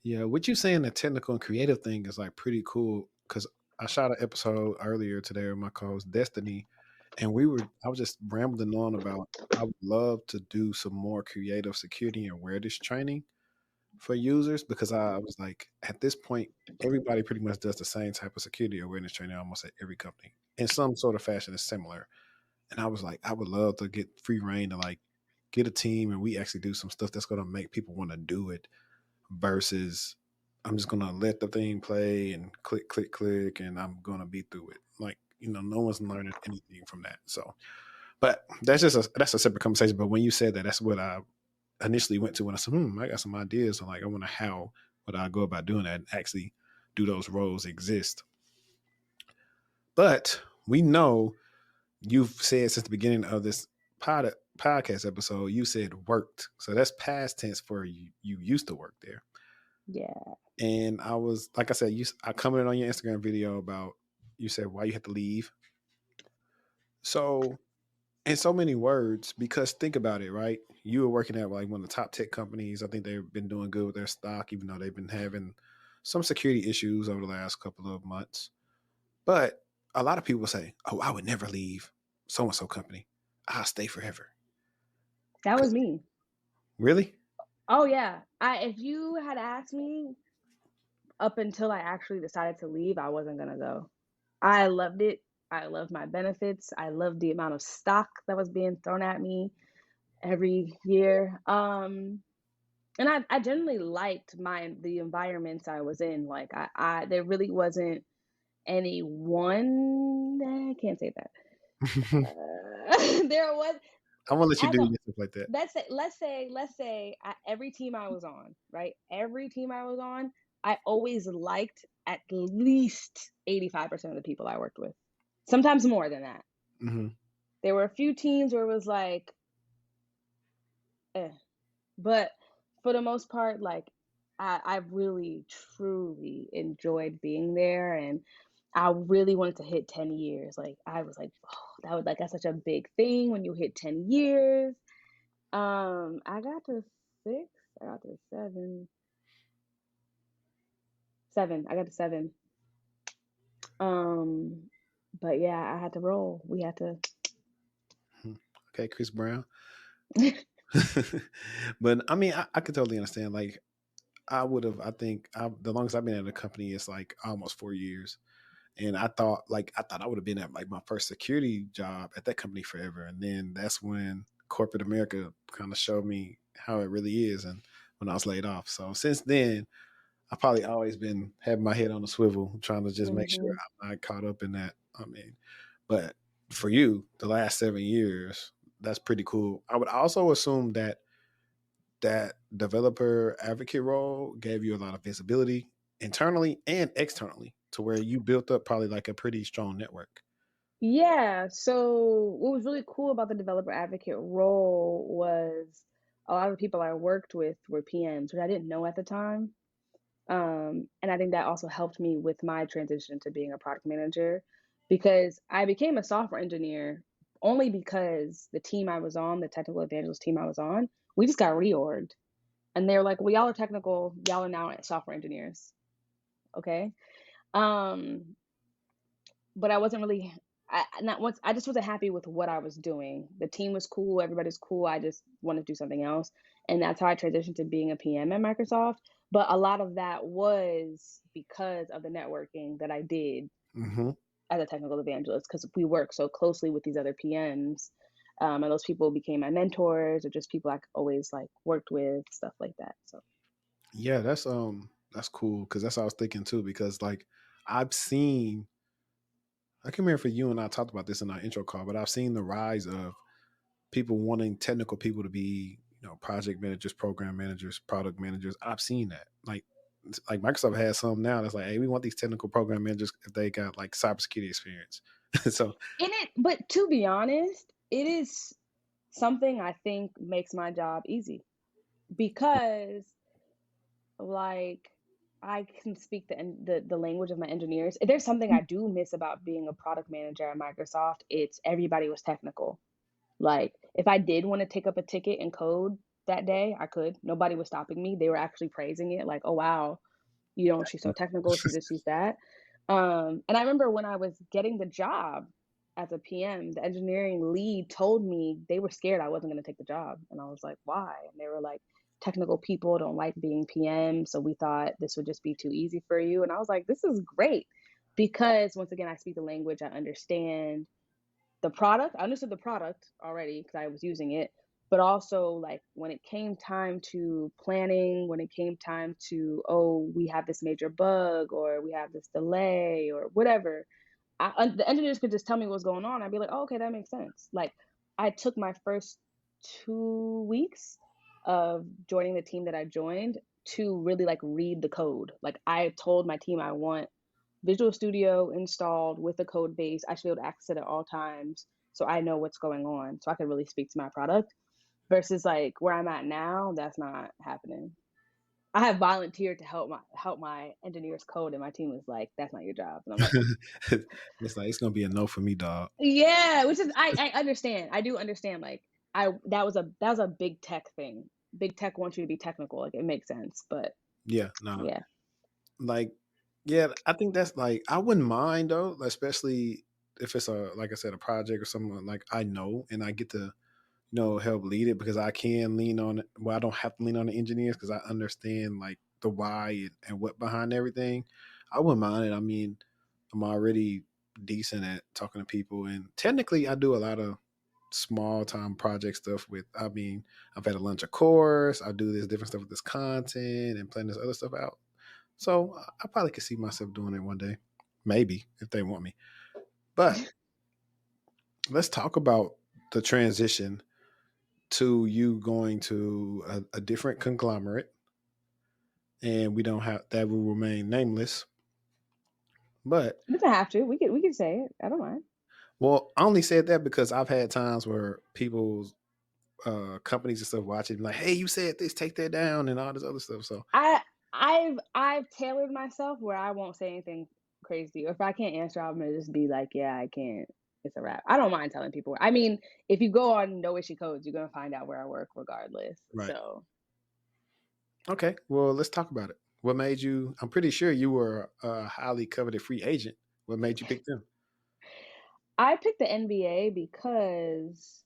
Yeah. What you saying, the technical and creative thing is like pretty cool because I shot an episode earlier today with my co-host Destiny, and I was just rambling on about I would love to do some more creative security and awareness training for users because I was like, at this point, everybody pretty much does the same type of security awareness training almost at every company in some sort of fashion is similar. And I was like, I would love to get free reign to like get a team and we actually do some stuff that's going to make people want to do it versus I'm just gonna let the thing play and click, click, click, and I'm gonna be through it. Like, no one's learning anything from that. So, but that's a separate conversation. But when you said that, that's what I initially went to when I said, I got some ideas. So like, I wonder how would I go about doing that and actually do those roles exist. But we know you've said since the beginning of this podcast episode, you said worked. So that's past tense for you. You used to work there. Yeah. And I was, like I said, I commented on your Instagram video about you said why you had to leave. So in so many words, because think about it, right? You were working at like one of the top tech companies. I think they've been doing good with their stock, even though they've been having some security issues over the last couple of months. But a lot of people say, "Oh, I would never leave so and so company. I'll stay forever." That was me. Really? Oh yeah. If you had asked me up until I actually decided to leave, I wasn't gonna go. I loved it. I loved my benefits. I loved the amount of stock that was being thrown at me every year. And I generally liked the environments I was in. Like I there really wasn't any one. I can't say that. There was I'm gonna let you as do a your stuff like that. let's say every team I was on, right? Every team I was on, I always liked at least 85% of the people I worked with. Sometimes more than that. Hmm. There were a few teams where it was like, eh. But for the most part, like I really truly enjoyed being there, and I really wanted to hit 10 years. Like I was like, oh, that's such a big thing when you hit 10 years. I got to six, I got to seven, seven. I got to seven. Um, but yeah, I had to roll. We had to. Okay, Chris Brown. But I mean, I could totally understand. Like, I would have. I think the longest I've been at a company is like almost 4 years, and I thought I would have been at like my first security job at that company forever, and then that's when corporate America kind of showed me how it really is, and when I was laid off. So since then, I've probably always been having my head on a swivel, trying to just make sure Hmm. I'm not caught up in that. I mean, but for you, the last 7 years, that's pretty cool. I would also assume that that developer advocate role gave you a lot of visibility internally and externally to where you built up probably like a pretty strong network. Yeah. So what was really cool about the developer advocate role was a lot of the people I worked with were PMs, which I didn't know at the time. And I think that also helped me with my transition to being a product manager because I became a software engineer only because the team I was on, the technical evangelist team I was on, we just got reorged. And they're like, well, y'all are technical, y'all are now software engineers. Okay. Um, but I wasn't really not once I just wasn't happy with what I was doing. The team was cool, everybody's cool. I just want to do something else. And that's how I transitioned to being a PM at Microsoft. But a lot of that was because of the networking that I did Hmm. as a technical evangelist, because we work so closely with these other PMs. And those people became my mentors or just people I always like worked with, stuff like that. So Yeah, that's cool because that's what I was thinking too. Because like I've seen, I can remember for you and I talked about this in our intro call, but I've seen the rise of people wanting technical people to be, project managers, program managers, product managers. I've seen that. Like Microsoft has some now that's like, hey, we want these technical program managers if they got like cybersecurity experience. So but to be honest, it is something I think makes my job easy because like I can speak the language of my engineers. If there's something I do miss about being a product manager at Microsoft, it's everybody was technical. Like if I did want to take up a ticket and code that day, I could. Nobody was stopping me. They were actually praising it, like, "Oh wow, she's so technical. She's this, she's that." And I remember when I was getting the job as a PM, the engineering lead told me they were scared I wasn't going to take the job, and I was like, "Why?" And they were like, "Technical people don't like being PM, so we thought this would just be too easy for you." And I was like, "This is great." Because once again, I speak the language, I understand the product. I understood the product already because I was using it, but also like when it came time to planning, when it came time to, oh, we have this major bug or we have this delay or whatever, the engineers could just tell me what's going on. I'd be like, oh, okay, that makes sense. Like I took my first 2 weeks of joining the team that I joined to really like read the code. Like I told my team I want Visual Studio installed with a code base. I should be able to access it at all times so I know what's going on so I can really speak to my product versus like where I'm at now, that's not happening. I have volunteered to help my engineers code, and my team was like, "That's not your job." And I'm like, It's like it's gonna be a no for me, dog. "Yeah," which is I understand. I do understand. Like I that was a big tech thing. Big tech wants you to be technical. Like it makes sense, but Yeah, no, yeah, like yeah, I think that's like I wouldn't mind though, especially if it's a like I said a project or something like I know and I get to help lead it because I can lean on it. Well, I don't have to lean on the engineers because I understand like the why and what behind everything. I wouldn't mind it. I mean, I'm already decent at talking to people, and technically, I do a lot of small time project stuff with. I mean, I've had to launch a course. I do this different stuff with this content and planning this other stuff out. So I probably could see myself doing it one day, maybe if they want me. But let's talk about the transition to you going to a different conglomerate, and we don't have that will remain nameless. But it doesn't have to. We could say it. I don't mind. well, I only said that because I've had times where people's companies and stuff watching like, "Hey, you said this, take that down," and all this other stuff. So I I've tailored myself where I won't say anything crazy. Or if I can't answer, I'm gonna just be like, yeah, I can't. It's a wrap. I don't mind telling people. I mean, if you go on No Issue Codes, you're gonna find out where I work regardless. right, So okay. Well, let's talk about it. What made you? I'm pretty sure you were a highly coveted free agent. What made you pick them? I picked the NBA because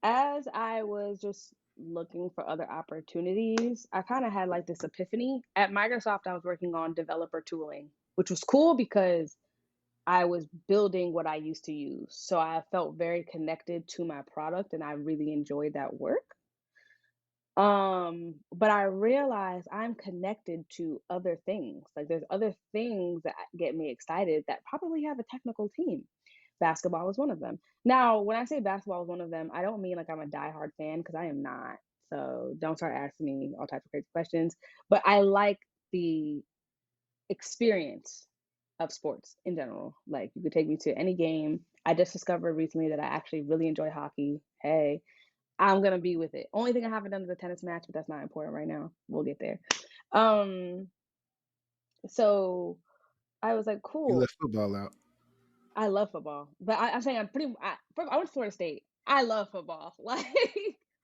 as I was just looking for other opportunities, I kind of had like this epiphany. At Microsoft, I was working on developer tooling, which was cool because I was building what I used to use. So I felt very connected to my product and I really enjoyed that work. But I realized I'm connected to other things. Like there's other things that get me excited that probably have a technical team. Basketball is one of them. Now, when I say basketball is one of them, I don't mean like I'm a diehard fan because I am not. So don't start asking me all types of crazy questions. But I like the experience of sports in general. Like you could take me to any game. I just discovered recently that I actually really enjoy hockey. Hey, I'm gonna be with it. Only thing I haven't done is a tennis match, but that's not important right now. We'll get there. Um, so I was like, You cool. left football out. I love football, but I'm saying I went to Florida State. I love football, like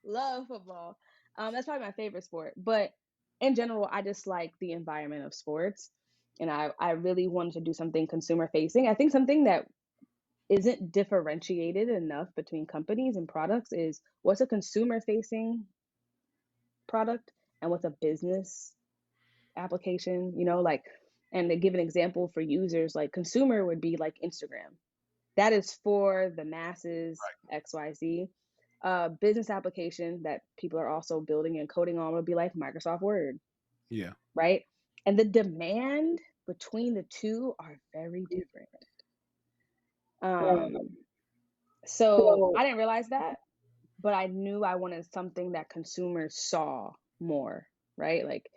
love football. That's probably my favorite sport. But in general, I just like the environment of sports, and I really wanted to do something consumer facing. I think something that isn't differentiated enough between companies and products is what's a consumer facing product and what's a business application, like, and to give an example for users, like consumer would be like Instagram. That is for the masses, XYZ. Business application that people are also building and coding on would be like Microsoft Word, Yeah, right? And the demand between the two are very different. Um, so I didn't realize that, but I knew I wanted something that consumers saw more, right? Like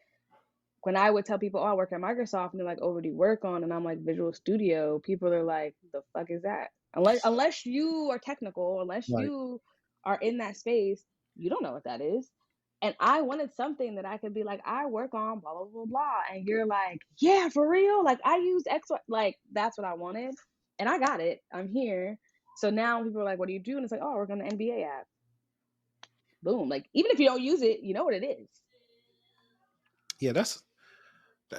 when I would tell people, "Oh, I work at Microsoft," and they're like, "Oh, what do you work on?" And I'm like, "Visual Studio." People are like, "The fuck is that?" Unless you are technical, unless right. you are in that space, you don't know what that is. And I wanted something that I could be like, "I work on blah blah blah blah," and you're like, "Yeah, for real? Like I use X, Y." Like that's what I wanted, and I got it. I'm here. So now people are like, "What do you do?" And it's like, "Oh, I work on the NBA app." Boom. Like even if you don't use it, you know what it is. Yeah, that's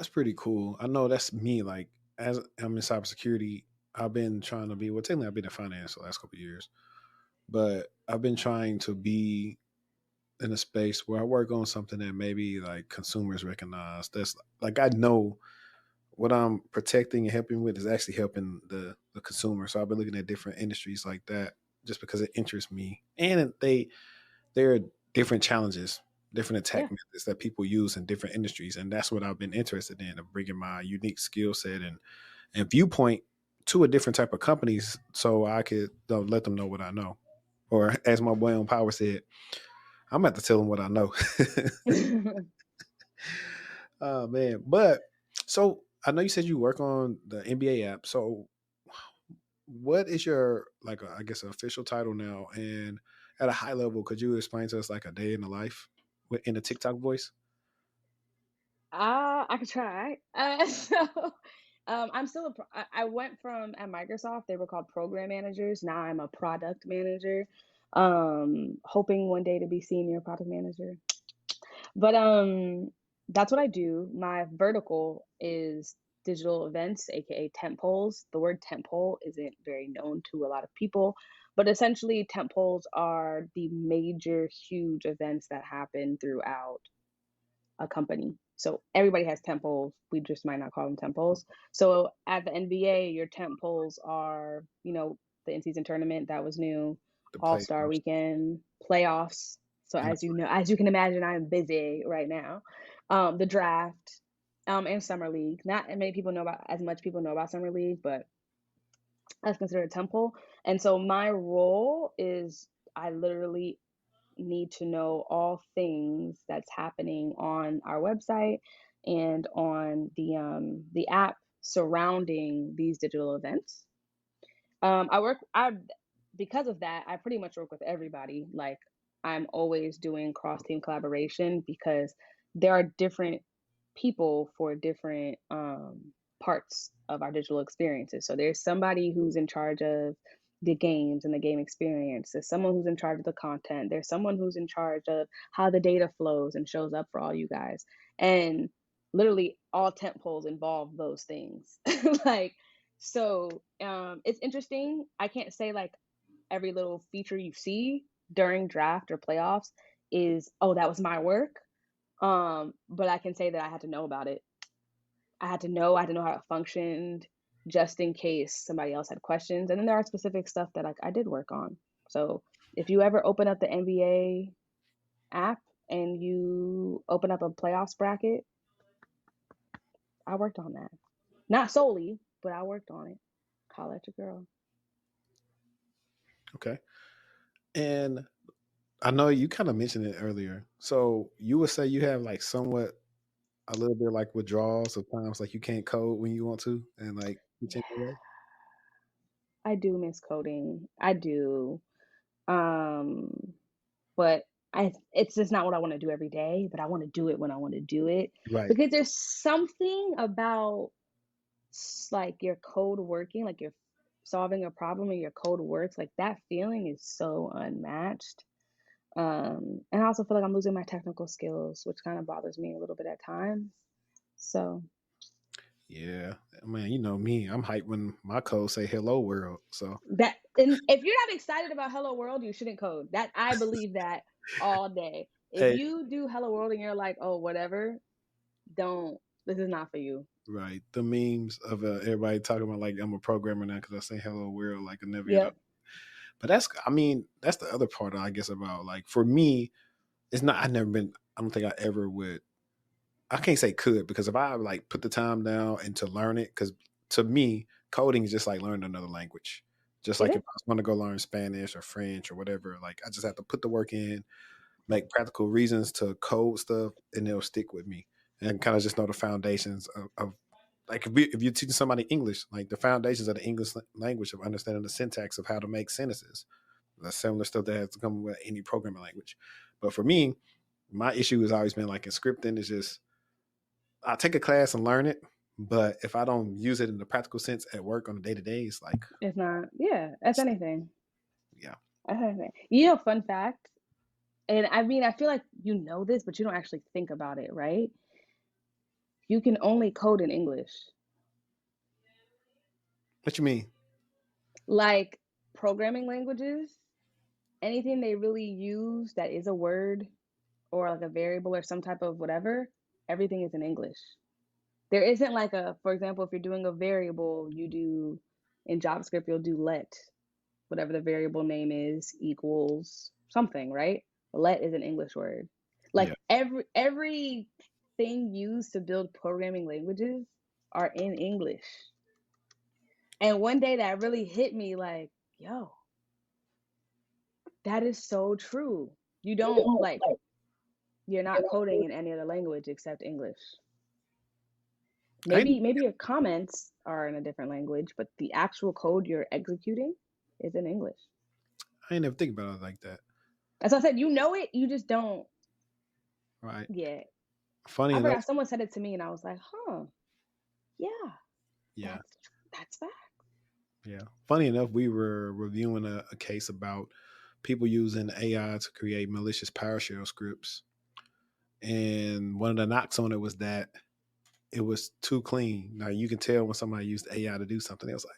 pretty cool. I know that's me. Like as I'm in cybersecurity, I've been trying to be. Well, technically, I've been in finance the last couple of years, but I've been trying to be in a space where I work on something that maybe like consumers recognize. That's like I know what I'm protecting and helping with is actually helping the consumer. So I've been looking at different industries like that just because it interests me, and there are different challenges, different attack Yeah. methods that people use in different industries, and that's what I've been interested in of bringing my unique skill set and viewpoint to a different type of companies, so I could let them know what I know. Or as my boy on Power said, I'm about to tell them what I know. Oh man, but so I know you said you work on the NBA app. So what is your like I guess official title now? And at a high level, could you explain to us like a day in the life in a TikTok voice? I could try. I'm still I went from at Microsoft, they were called program managers. Now I'm a product manager. Hoping one day to be senior product manager. But that's what I do. My vertical is digital events, aka tent poles. The word tent pole isn't very known to a lot of people, but essentially tent poles are the major huge events that happen throughout a company. So everybody has tent poles. We just might not call them tent poles. So at the NBA, your tent poles are, the in-season tournament that was new, The All-Star playoffs weekend, playoffs. So and as you know, as you can imagine, I'm busy right now. The draft, and summer league. Not many people know about as much people know about summer league, but that's considered a tent pole. And so my role is I literally need to know all things that's happening on our website and on the app surrounding these digital events. I because of that, I pretty much work with everybody. Like I'm always doing cross team collaboration because there are different people for different parts of our digital experiences. So there's somebody who's in charge of the games and the game experience. There's someone who's in charge of the content. There's someone who's in charge of how the data flows and shows up for all you guys. And literally all tent poles involve those things. like it's interesting. I can't say like every little feature you see during draft or playoffs is, oh, that was my work. But I can say that I had to know about it. I had to know how it functioned just in case somebody else had questions. And then there are specific stuff that I did work on. So if you ever open up the NBA app and you open up a playoffs bracket, I worked on that. Not solely, but I worked on it. Holla at your girl. okay. And I know you kind of mentioned it earlier. So you would say you have like somewhat a little bit like withdrawals of times like you can't code when you want to and like you Yeah, change away. I do miss coding. I do. Um, but it's just not what I want to do every day, but I want to do it when I want to do it Right. because there's something about like your code working, like you're solving a problem and your code works, like that feeling is so unmatched. And I also feel like I'm losing my technical skills, which kind of bothers me a little bit at times. So Yeah. Man, you know me. I'm hyped when my code say hello world. So that, and if you're not excited about Hello World, you shouldn't code. That I believe that all day. If hey, you do Hello World and you're like, oh, whatever, don't. This is not for you. right. The memes of everybody talking about like I'm a programmer now because I say hello world like I never get up. Yep. But that's I mean, that's the other part I guess about like for me, it's not I never been I don't think I ever would I can't say could because if I like put the time down and to learn it, because to me, coding is just like learning another language. Just It like is. if I want to go learn Spanish or French or whatever, like I just have to put the work in, make practical reasons to code stuff, and it'll stick with me. And kind of just know the foundations of like if you're teaching somebody English, like the foundations of the English language of understanding the syntax of how to make sentences. That's similar stuff that has to come with any programming language. But for me, my issue has always been like in scripting is just I'll take a class and learn it, but if I don't use it in the practical sense at work on a day to day, it's like, It's not. Yeah, that's anything. yeah, That's anything. Fun fact. And I mean, I feel like you know this, but you don't actually think about it, right? You can only code in English. what you mean? Like programming languages, anything they really use that is a word or like a variable or some type of whatever, everything is in English. There isn't like for example, if you're doing a variable, you do in JavaScript, you'll do let, whatever the variable name is, equals something, right? Let is an English word. Yeah, Like everything used to build programming languages are in English. And one day that really hit me like, yo, that is so true. You don't like you're not coding in any other language except English. I ain't, Maybe your comments are in a different language, but the actual code you're executing is in English. I ain't never think about it like that. As I said, you know it, you just don't Right. yet. Funny I enough, forgot someone said it to me, and I was like, "Huh, yeah, yeah, that's fact." yeah. Funny enough, we were reviewing a case about people using AI to create malicious PowerShell scripts, and one of the knocks on it was that it was too clean. Now you can tell when somebody used AI to do something. It was like,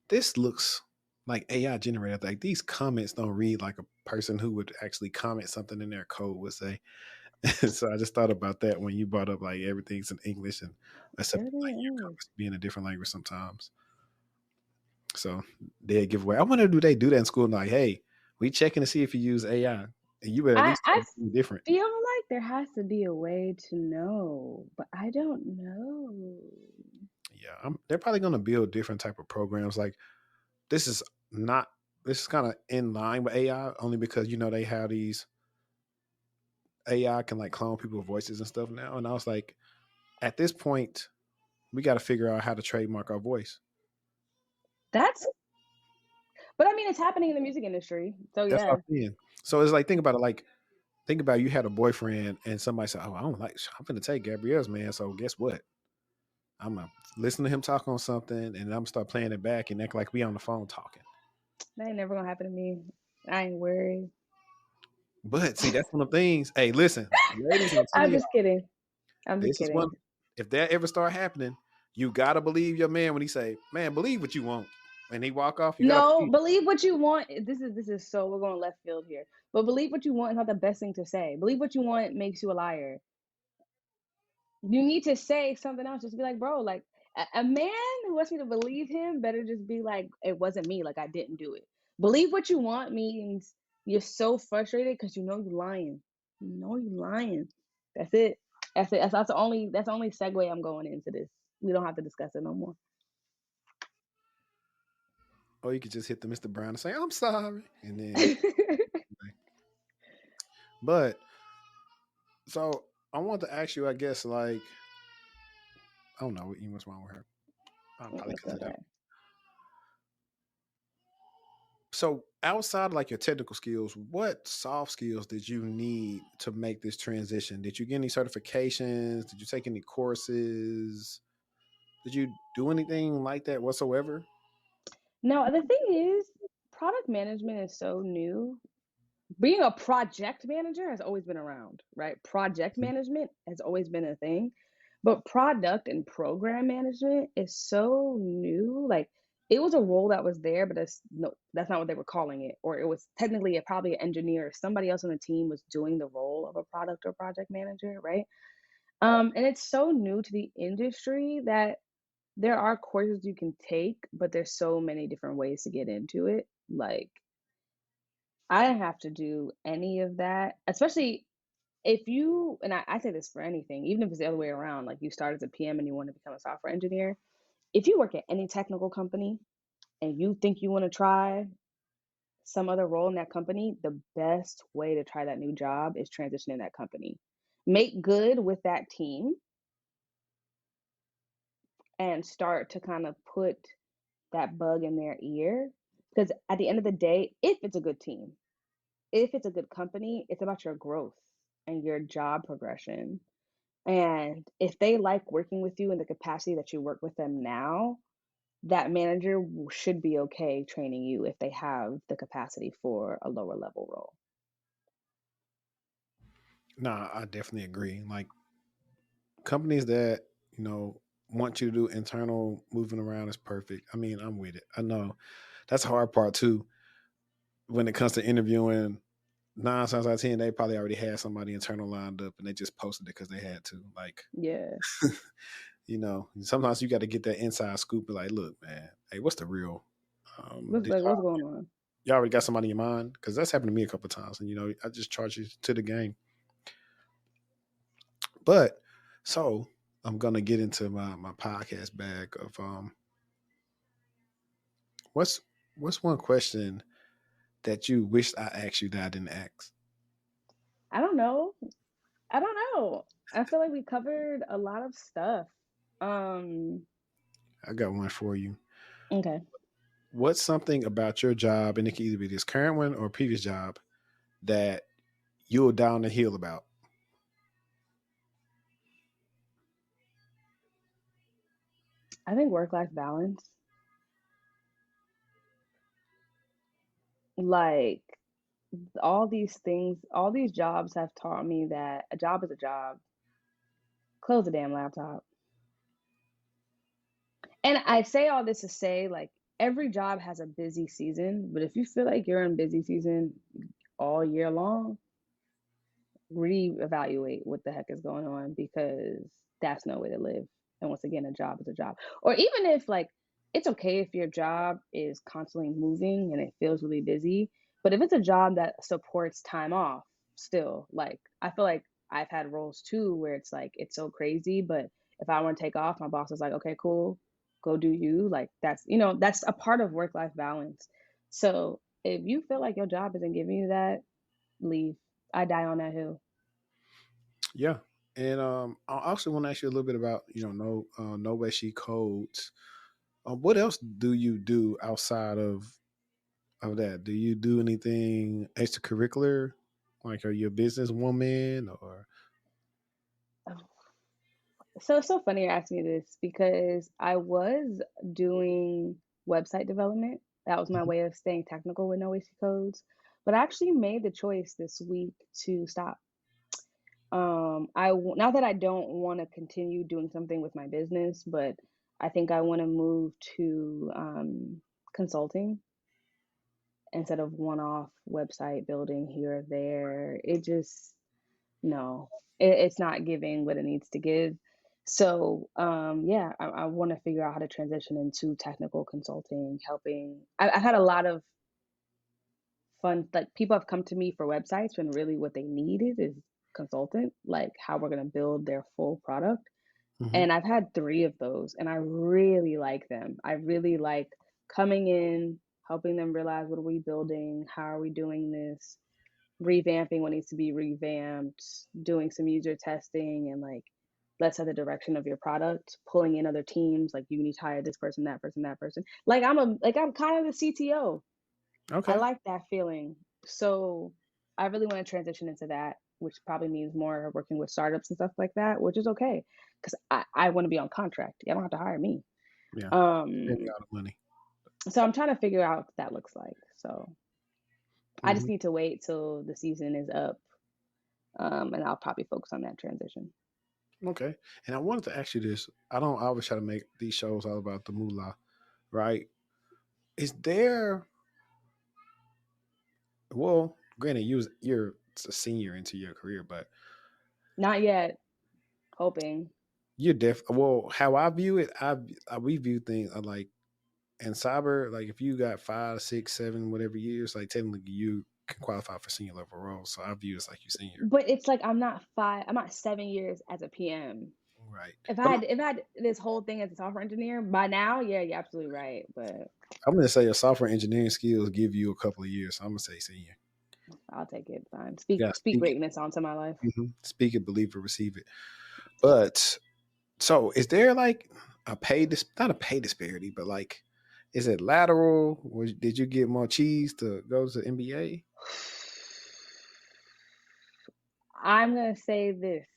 this looks like AI generated. Like these comments don't read like a person who would actually comment something in their code would say. So I just thought about that when you brought up like everything's in English and except like your Everything is. comments being a different language sometimes. So they give away. I wonder, do they do that in school? Like, hey, we checking to see if you use AI, and you would at least tell I us something different. feel like there has to be a way to know, but I don't know. Yeah, they're probably going to build different type of programs. Like this is not. This is kind of in line with AI only because they have these AI can like clone people's voices and stuff now. And I was like, at this point, we got to figure out how to trademark our voice. That's but I mean, it's happening in the music industry, so That's what yeah. I'm saying. So it's like think about it. Like think about you had a boyfriend and somebody said, "Oh, I don't like. I'm gonna take Gabrielle's man." So guess what? I'm gonna listen to him talk on something, and I'm gonna start playing it back and act like we on the phone talking. That ain't never gonna happen to me. I ain't worried. But see, that's one of the things. Hey, listen, ladies, I'm I'm telling just y'all, kidding. I'm just this is one. kidding. If that ever start happening, you gotta believe your man when he say, "Man, believe what you want," and he walk off. You gotta No, believe. believe what you want. This is so we're going left field here. But believe what you want is not the best thing to say. Believe what you want makes you a liar. You need to say something else. Just be like, bro, like a man who wants me to believe him better just be like, it wasn't me, like I didn't do it. Believe what you want means you're so frustrated because you know you're lying. You know you're lying. That's it. That's it. That's the only segue I'm going into this. We don't have to discuss it no more. Or you could just hit the Mr. Brown and say, "I'm sorry," and then. But so I want to ask you, I guess, like I don't know what's wrong with her. I'll probably That's cut it out. okay. So outside of like your technical skills, what soft skills did you need to make this transition? Did you get any certifications? Did you take any courses? Did you do anything like that whatsoever? No, the thing is, product management is so new. Being a project manager has always been around, right? Project management has always been a thing, but product and program management is so new. Like it was a role that was there, but that's not what they were calling it. Or it was technically probably an engineer or somebody else on the team was doing the role of a product or project manager, right? And it's so new to the industry that there are courses you can take, but there's so many different ways to get into it. Like I didn't have to do any of that, especially if you, and I say this for anything, even if it's the other way around, like you start as a PM and you want to become a software engineer. If you work at any technical company and you think you want to try some other role in that company, the best way to try that new job is transition in that company. Make good with that team and start to kind of put that bug in their ear. Because at the end of the day, if it's a good team, if it's a good company, it's about your growth and your job progression. And if they like working with you in the capacity that you work with them now, that manager should be okay training you if they have the capacity for a lower level role. Nah, I definitely agree. Like companies that, want you to do internal moving around is perfect. I mean, I'm with it. I know that's the hard part too. When it comes to interviewing, 9 times out of 10, they probably already had somebody internal lined up and they just posted it because they had to. Like, Yeah. sometimes you got to get that inside scoop. And like, look, man, hey, what's the real? Did What's going on? y'all already got somebody in your mind? Because that's happened to me a couple of times, and I just charge you to the game. But so I'm gonna get into my podcast bag of what's one question that you wished I asked you that I didn't ask? I don't know. I don't know. I feel like we covered a lot of stuff. Um, I got one for you. okay. What's something about your job, and it can either be this current one or previous job, that you're down the hill about? I think work-life balance. Like all these things, all these jobs have taught me that a job is a job. Close the damn laptop. And I say all this to say, like, every job has a busy season, but if you feel like you're in busy season all year long, reevaluate what the heck is going on because that's no way to live. And once again, a job is a job. Or even if like it's okay if your job is constantly moving and it feels really busy, but if it's a job that supports time off, still like I feel like I've had roles too where it's like it's so crazy, but if I want to take off, my boss is like, okay, cool, go do you. Like that's that's a part of work-life balance. So if you feel like your job isn't giving you that, leave. I die on that hill. Yeah. And I also want to ask you a little bit about, no way she codes. What else do you do outside of that? Do you do anything extracurricular? Like, are you a businesswoman or? So it's so funny you asked me this because I was doing website development. That was my Mhm. way of staying technical with no AC codes. But I actually made the choice this week to stop. Not that I don't want to continue doing something with my business, but I think I want to move to consulting instead of one-off website building here or there. It just no, it's not giving what it needs to give. So, yeah, I want to figure out how to transition into technical consulting, helping. I've had a lot of fun, like people have come to me for websites when really what they needed is consultant, like how we're going to build their full product. Mhm. And I've had three of those, and I really like them. I really like coming in, helping them realize what are we building, how are we doing this, revamping what needs to be revamped, doing some user testing, and like let's set the direction of your product, pulling in other teams, like you need to hire this person, that person, that person. I'm kind of the CTO. I Okay. like that feeling. So I really want to transition into that, which probably means more working with startups and stuff like that, which is okay because I want to be on contract. You don't have to hire me. Yeah. Pay me Um, all the money. so I'm trying to figure out what that looks like. So I just Mhm. need to wait till the season is up, and I'll probably focus on that transition. Okay. And I wanted to ask you this. I don't always try to make these shows all about the moolah, right? Is there, well, granted, you're a senior into your career, but Not yet. Hoping. you're well, how I view it, we view things like in cyber, like if you got 5, 6, 7, whatever years, like technically you can qualify for senior level roles. So I view it like you senior. But it's like I'm not 7 years as a PM. Right. If I But had if I had this whole thing as a software engineer by now, yeah, you're absolutely right. But I'm gonna say your software engineering skills give you a couple of years. So I'm gonna say senior. I'll take it. Fine. Yeah, Speak greatness onto my life. speak it, believe it, receive it. But so is there like a not a pay disparity, but like is it lateral? Did you get more cheese to go to the NBA? I'm gonna say this.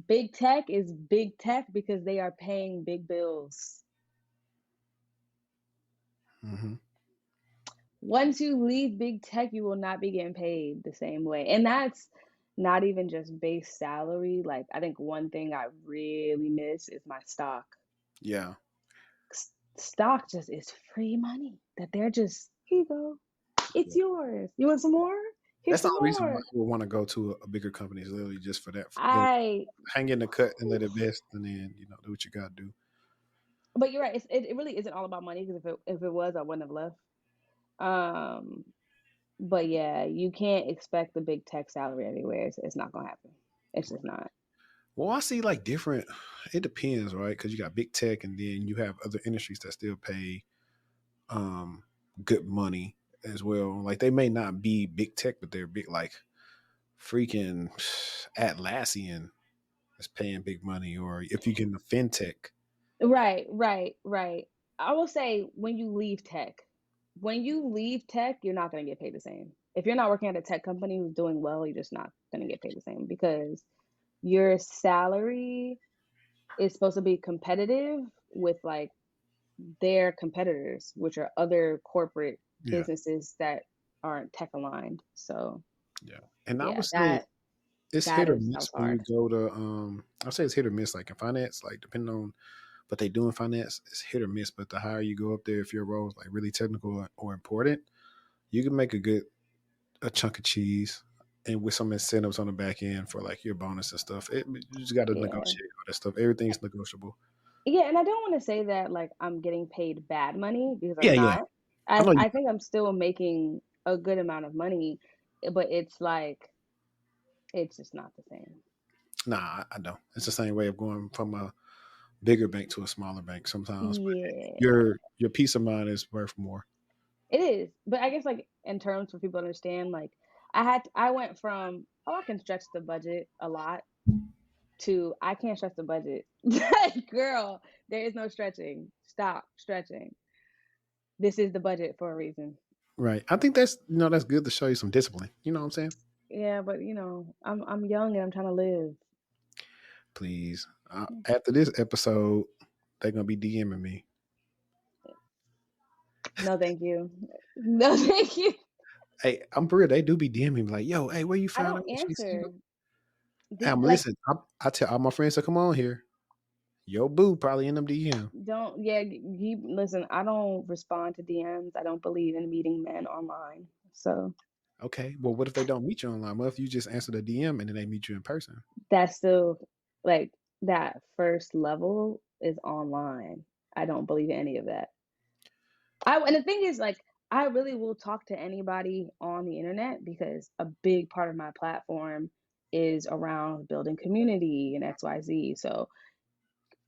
Big tech is big tech because they are paying big bills. Hmm. Once you leave big tech, you will not be getting paid the same way. And that's not even just base salary. Like, I think one thing I really miss is my stock. Yeah. Stock just is free money that they're just, here you go. It's Yeah. yours. You want some more? Here's That's the some only reason why more. I would want to go to a bigger company is literally just for that. I, Hang in the cut and let it best, and then do what you gotta do. but you're right. It really isn't all about money because if it was, I wouldn't have left. Um, but yeah, you can't expect the big tech salary everywhere. It's not gonna happen. It's just not. Well, I see like different. It depends, right? Because you got big tech, and then you have other industries that still pay um good money as well. Like they may not be big tech, but they're big, like freaking Atlassian is paying big money, or if you get into fintech. Right. I will say when you leave tech, you're not going to get paid the same. If you're not working at a tech company who's doing well, you're just not going to get paid the same because your salary is supposed to be competitive with like their competitors, which are other corporate Yeah, businesses that aren't tech aligned. So yeah. And I yeah, would say it's hit or that was miss when you hard. go to I'll say it's hit or miss like in finance, like depending on what they do in finance, it's hit or miss. But the higher you go up there, if your role is like really technical or important, you can make a chunk of cheese and with some incentives on the back end for like your bonus and stuff. You just got to Yeah. negotiate all that stuff. Everything's negotiable. Yeah, and I don't want to say that like I'm getting paid bad money because Yeah, I'm yeah. not. I know you. I think I'm still making a good amount of money, but it's like it's just not the same. Nah, I don't. It's the same way of going from a bigger bank to a smaller bank sometimes. But Yeah, your peace of mind is worth more. it is. But I guess like in terms for people to understand, like I went from oh I can stretch the budget a lot to I can't stretch the budget. Like, girl, there is no stretching. Stop stretching. This is the budget for a reason. Right. I think that's good to show you some discipline. You know what I'm saying? Yeah, but I'm young and I'm trying to live. Please. After this episode, they're gonna be DMing me. No, thank you. No, thank you. Hey, I'm for real. They do be DMing me like, "Yo, hey, where you I find don't out what she's single?" answer. I'm Like, listen. I tell all my friends to come on here. Yo, boo, probably in them DM. don't, yeah, listen, I don't respond to DMs. I don't believe in meeting men online. So Okay. Well, what if they don't meet you online? What if you just answer the DM and then they meet you in person? that's still like that first level is online. I don't believe in any of that. And the thing is, like, I really will talk to anybody on the internet because a big part of my platform is around building community and XYZ. So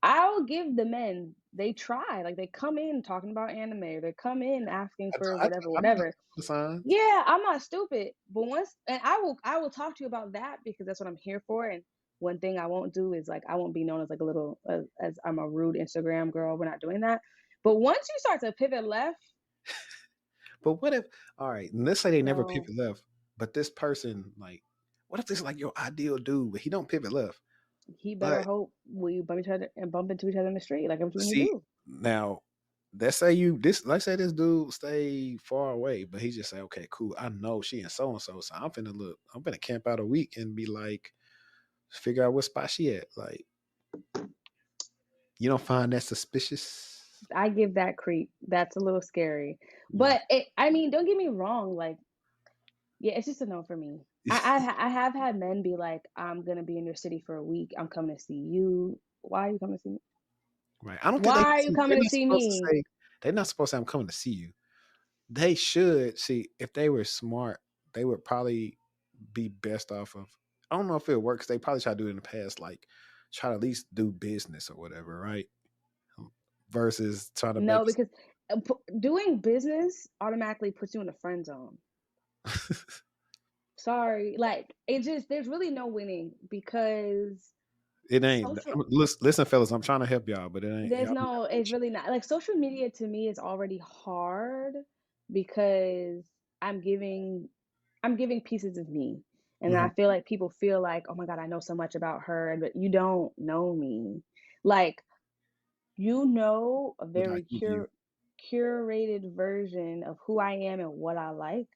I'll give the men, they try, like they come in talking about anime, or they come in asking for whatever, I know whatever. the signs. Yeah, I'm not stupid. But once and I will talk to you about that because that's what I'm here for. And one thing I won't do is like I won't be known as like a little as I'm a rude Instagram girl. We're not doing that. But once you start to pivot left, But what if, all right, let's say they never no, pivot left, but this person, like, what if this is like your ideal dude, but he don't pivot left? he better But hope we bump each other and bump into each other in the street, like what you see, do. now, let's say this dude stay far away, but he just say, okay, cool, I know she and so, so I'm finna camp out a week and be like, figure out what spot she at. Like, you don't find that suspicious? I give that creep. That's a little scary. Yeah. But I mean, don't get me wrong. Like, yeah, it's just a no for me. I have had men be like, I'm gonna be in your city for a week. I'm coming to see you. Why are you coming to see me? Right. I don't think Why are you they're coming to not see supposed to me? say, they're not supposed to say, I'm coming to see you. They should see if they were smart, they would probably be best off of. I don't know if it works. They probably try to do it in the past, like try to at least do business or whatever, right? Versus trying to No, make. because doing business automatically puts you in the friend zone. Sorry, like it just there's really no winning because It ain't. social Listen, fellas, I'm trying to help y'all, but it ain't. there's Y'all be no having it's really not like social media to me is already hard because I'm giving I'm giving pieces of me. And I issues. feel like people feel like, oh my God, I know so much about her, but you don't know me. Like, you know a What I very give you, curated version of who I am and what I like,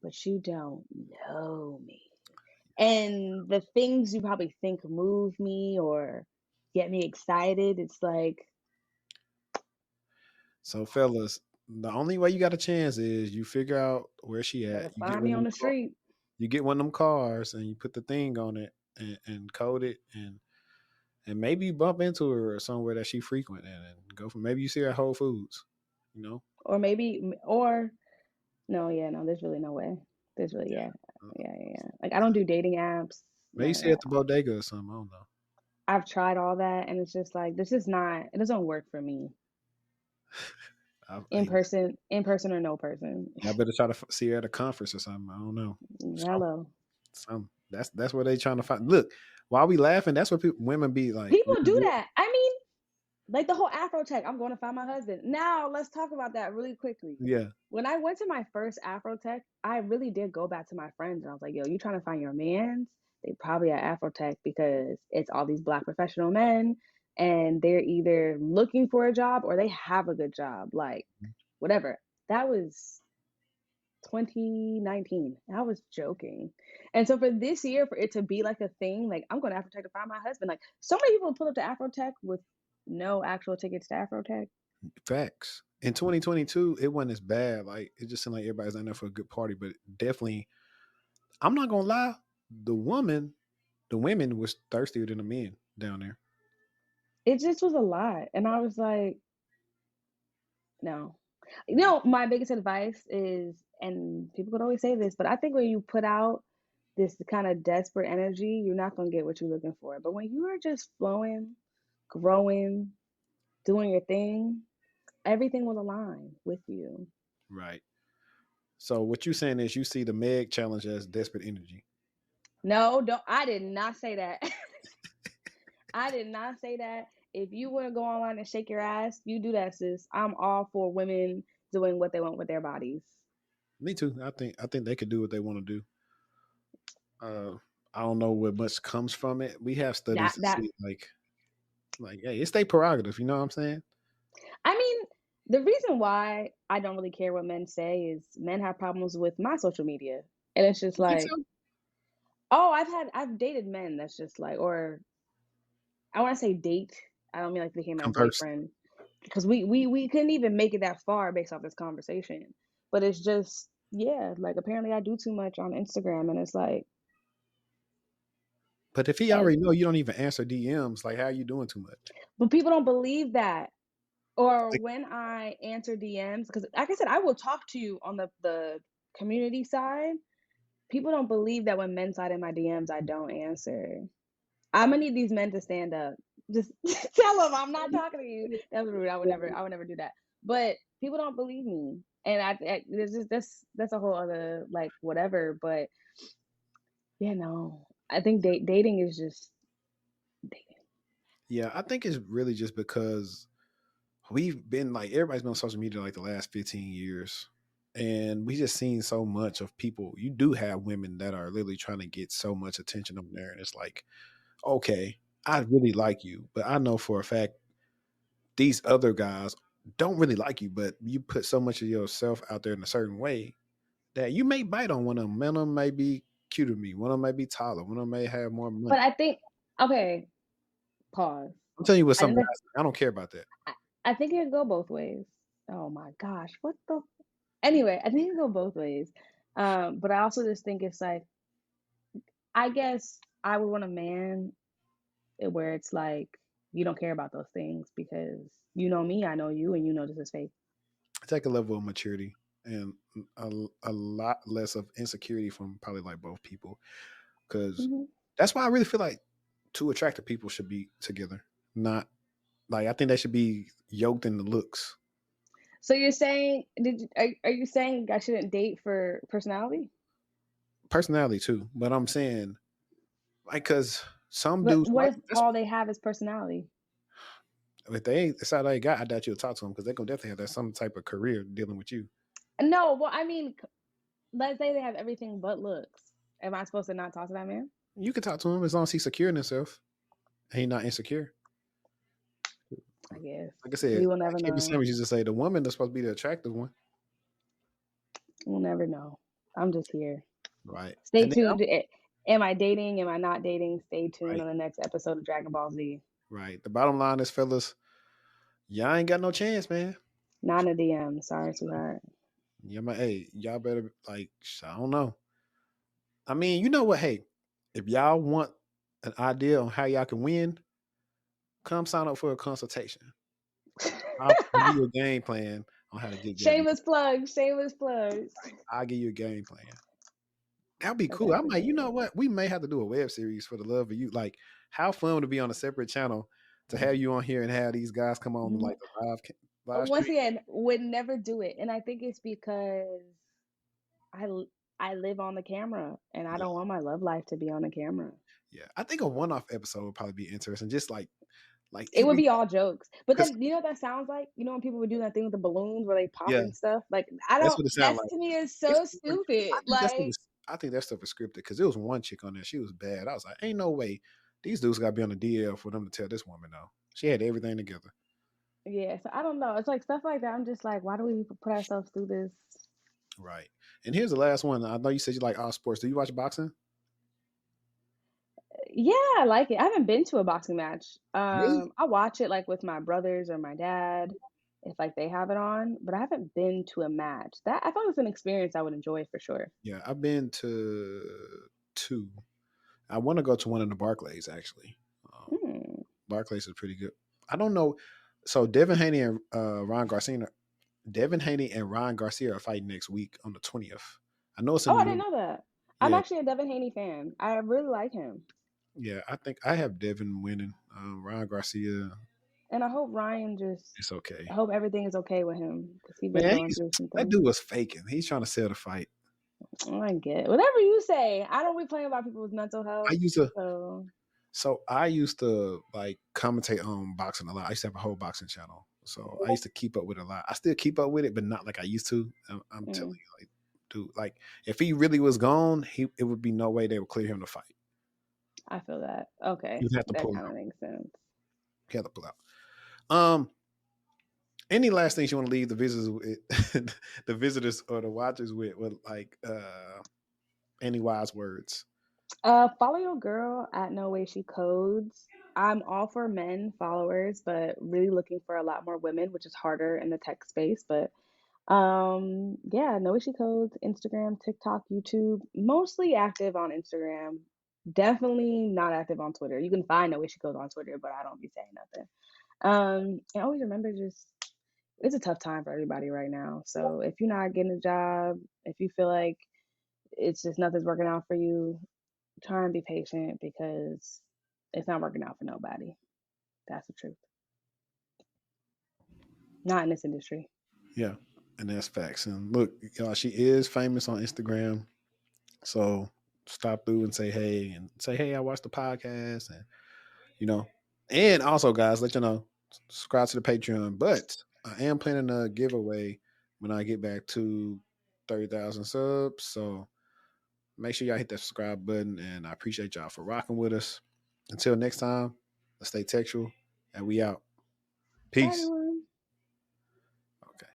but you don't know me. And the things you probably think move me or get me excited, it's like, so fellas, the only way you got a chance is you figure out where she better at. You get find one me of on them the street. you get one of them cars and you put the thing on it and code it and maybe you bump into her or somewhere that she frequent and go from maybe you see her at Whole Foods, you know? Or maybe, or no, yeah, no, there's really no way. There's really, Yeah. yeah, yeah, yeah, yeah. Like, I don't do dating apps, Maybe none you of see her at that. the bodega or something. I don't know. I've tried all that, and it's just like, this is not, it doesn't work for me. Hey, In person or no person. y'all better try to see her at a conference or something. I don't know. Hello. That's what they trying to find. Look, while we laughing, that's what women be like. People do that. I mean, like the whole Afro tech, I'm going to find my husband. Now, let's talk about that really quickly. Yeah, When I went to my first Afro tech, I really did go back to my friends and I was like, yo, you trying to find your mans? They probably at Afro tech because it's all these black professional men and they're either looking for a job or they have a good job, like whatever. That was 2019. I was joking. And so for this year, for it to be like a thing, like I'm going to Afrotech to find my husband. Like so many people pull up to Afrotech with no actual tickets to Afrotech. Facts. In 2022, it wasn't as bad. Like it just seemed like everybody's in there for a good party, but definitely, I'm not gonna lie. The women was thirstier than the men down there. It just was a lot. And I was like, no. You know, my biggest advice is, and people could always say this, but I think when you put out this kind of desperate energy, you're not going to get what you're looking for. But when you are just flowing, growing, doing your thing, everything will align with you. Right. So what you saying is you see the Meg challenge as desperate energy. No, don't. I did not say that. I did not say that. If you want to go online and shake your ass, you do that, sis. I'm all for women doing what they want with their bodies. Me too. I think they could do what they want to do. Uh, I don't know what much comes from it. We have That studies to that see like hey, it's their prerogative. You know what I'm saying? I mean, the reason why I don't really care what men say is men have problems with my social media. And it's just Me like, too. oh, I've dated men that's just like, or I want to say date. I don't mean like became my Converse. boyfriend because we couldn't even make it that far based off this conversation. But it's just, yeah, like apparently I do too much on Instagram, and it's like, But if he eh, already know you don't even answer DMs, like how are you doing too much? but people don't believe that. Or Like, when I answer DMs, because like I said, I will talk to you on the community side. People don't believe that when men slide in my DMs, I don't answer. I'm gonna need these men to stand up. Just tell them I'm not talking to you. That's rude. I would never do that. But people don't believe me, and there's just that's a whole other like whatever. But yeah, no, I think dating is just dating. yeah, I think it's really just because we've been like everybody's been on social media like the last 15 years. And we just seen so much of people. You do have women that are literally trying to get so much attention on there. And it's like, okay, I really like you, but I know for a fact these other guys don't really like you, but you put so much of yourself out there in a certain way that you may bite on one of them. One of them may be cuter than me. One of them may be taller. One of them may have more But money. I think okay, pause. I'm telling you what I some think that guys, I don't care about that. I, I think it could go both ways. Oh my gosh, what the? Anyway, I think it could go both ways. But I also just think it's like I guess I would want a man where it's like you don't care about those things because you know me, I know you, and you know this is fake. Take a level of maturity and a lot less of insecurity from probably like both people. Because Hmm. that's why I really feel like two attractive people should be together. Not like I think they should be yoked in the looks. So you're saying, are you saying I shouldn't date for personality? Personality too. But I'm saying like because some But dudes what like if that's all they have is personality? if they ain't that's how they got, I doubt you'll talk to them because they're gonna definitely have that some type of career dealing with you. No, well, I mean, let's say they have everything but looks. Am I supposed to not talk to that man? You can talk to him as long as he's secure in himself and he's not insecure. I guess Like I said, we will like never Kevin know. Samuels used to say, the woman that's supposed to be the attractive one. We'll never know. I'm just here. Right. Stay And then tuned. Am I dating? Am I not dating? Stay tuned right, on the next episode of Dragon Ball Z. right. The bottom line is, fellas, y'all ain't got no chance, man. Not in a DM. Sorry, sweetheart. Yeah, my hey, y'all better like I don't know. I mean, you know what? Hey, if y'all want an idea on how y'all can win, come sign up for a consultation. I'll give you a game plan on how to get Gabrielle. Shameless plug. Shameless plug. Right. I'll give you a game plan. That'd be That's cool. I actually might, you know hilarious. what? We may have to do a web series for the love of you. Like, how fun would it be on a separate channel to have you on here and have these guys come on Mhm. like the live Once stream? again, would never do it, and I think it's because I I live on the camera, and I Yeah, don't want my love life to be on the camera. yeah. I think a one-off episode would probably be interesting. Just like It would every be all jokes. But because then you know what that sounds like? You know when people would do that thing with the balloons where they pop yeah, and stuff? Like I that's don't what it sounds that's like. to me is It's so I stupid. think that's what Like I think that stuff is scripted because there was one chick on there. She was bad. I was like, ain't no way these dudes got to be on the DL for them to tell this woman no. She had everything together. Yeah, so I don't know. It's like stuff like that. I'm just like, why do we put ourselves through this? Right. And here's the last one. I know you said you like all sports. Do you watch boxing? Yeah, I like it. I haven't been to a boxing match. Really? I watch it like with my brothers or my dad if like they have it on, but I haven't been to a match. That I thought it was an experience I would enjoy for sure. Yeah, I've been to two. I want to go to one in the Barclays actually. Um, Mm. Barclays is pretty good. I don't know. So Devin Haney and Ron Garcia are fighting next week on the 20th. I know it's in Oh, New I didn't York. know that. I'm Yeah, actually a Devin Haney fan. I really like him. yeah. I think I have Devin winning. Ron Garcia, And I hope Ryan just it's okay. I hope everything is okay with him because he's been Man, going through some that things. dude was faking. He's trying to sell the fight. I get it. Whatever you say. I don't be playing about people's mental I health. used to So So I used to like commentate on boxing a lot. I used to have a whole boxing channel. So I used to keep up with it a lot. I still keep up with it, but not like I used to. I'm telling mm, you, like, dude, like if he really was gone, it would be no way they would clear him to fight. I feel that. Okay. You'd have to That pull kind of out. makes sense. You have to pull out. Um, any last things you want to leave the visitors with, the visitors or the watchers with like any wise words? Follow your girl at No Way She Codes. I'm all for men followers, but really looking for a lot more women, which is harder in the tech space. But yeah, No Way She Codes, Instagram, TikTok, YouTube. Mostly active on Instagram. Definitely not active on Twitter. You can find No Way She Codes on Twitter, but I don't be saying nothing. And always remember, just it's a tough time for everybody right now. So if you're not getting a job, if you feel like it's just nothing's working out for you, try and be patient because it's not working out for nobody. That's the truth. Not in this industry. Yeah, and that's facts. And look, y'all, she is famous on Instagram. So stop through and say, hey, I watched the podcast, and you know, and also, guys, let you know, subscribe to the Patreon. But I am planning a giveaway when I get back to 30,000 subs. So make sure y'all hit that subscribe button, and I appreciate y'all for rocking with us. Until next time, let's stay textual, and we out. Bye, Peace. everyone.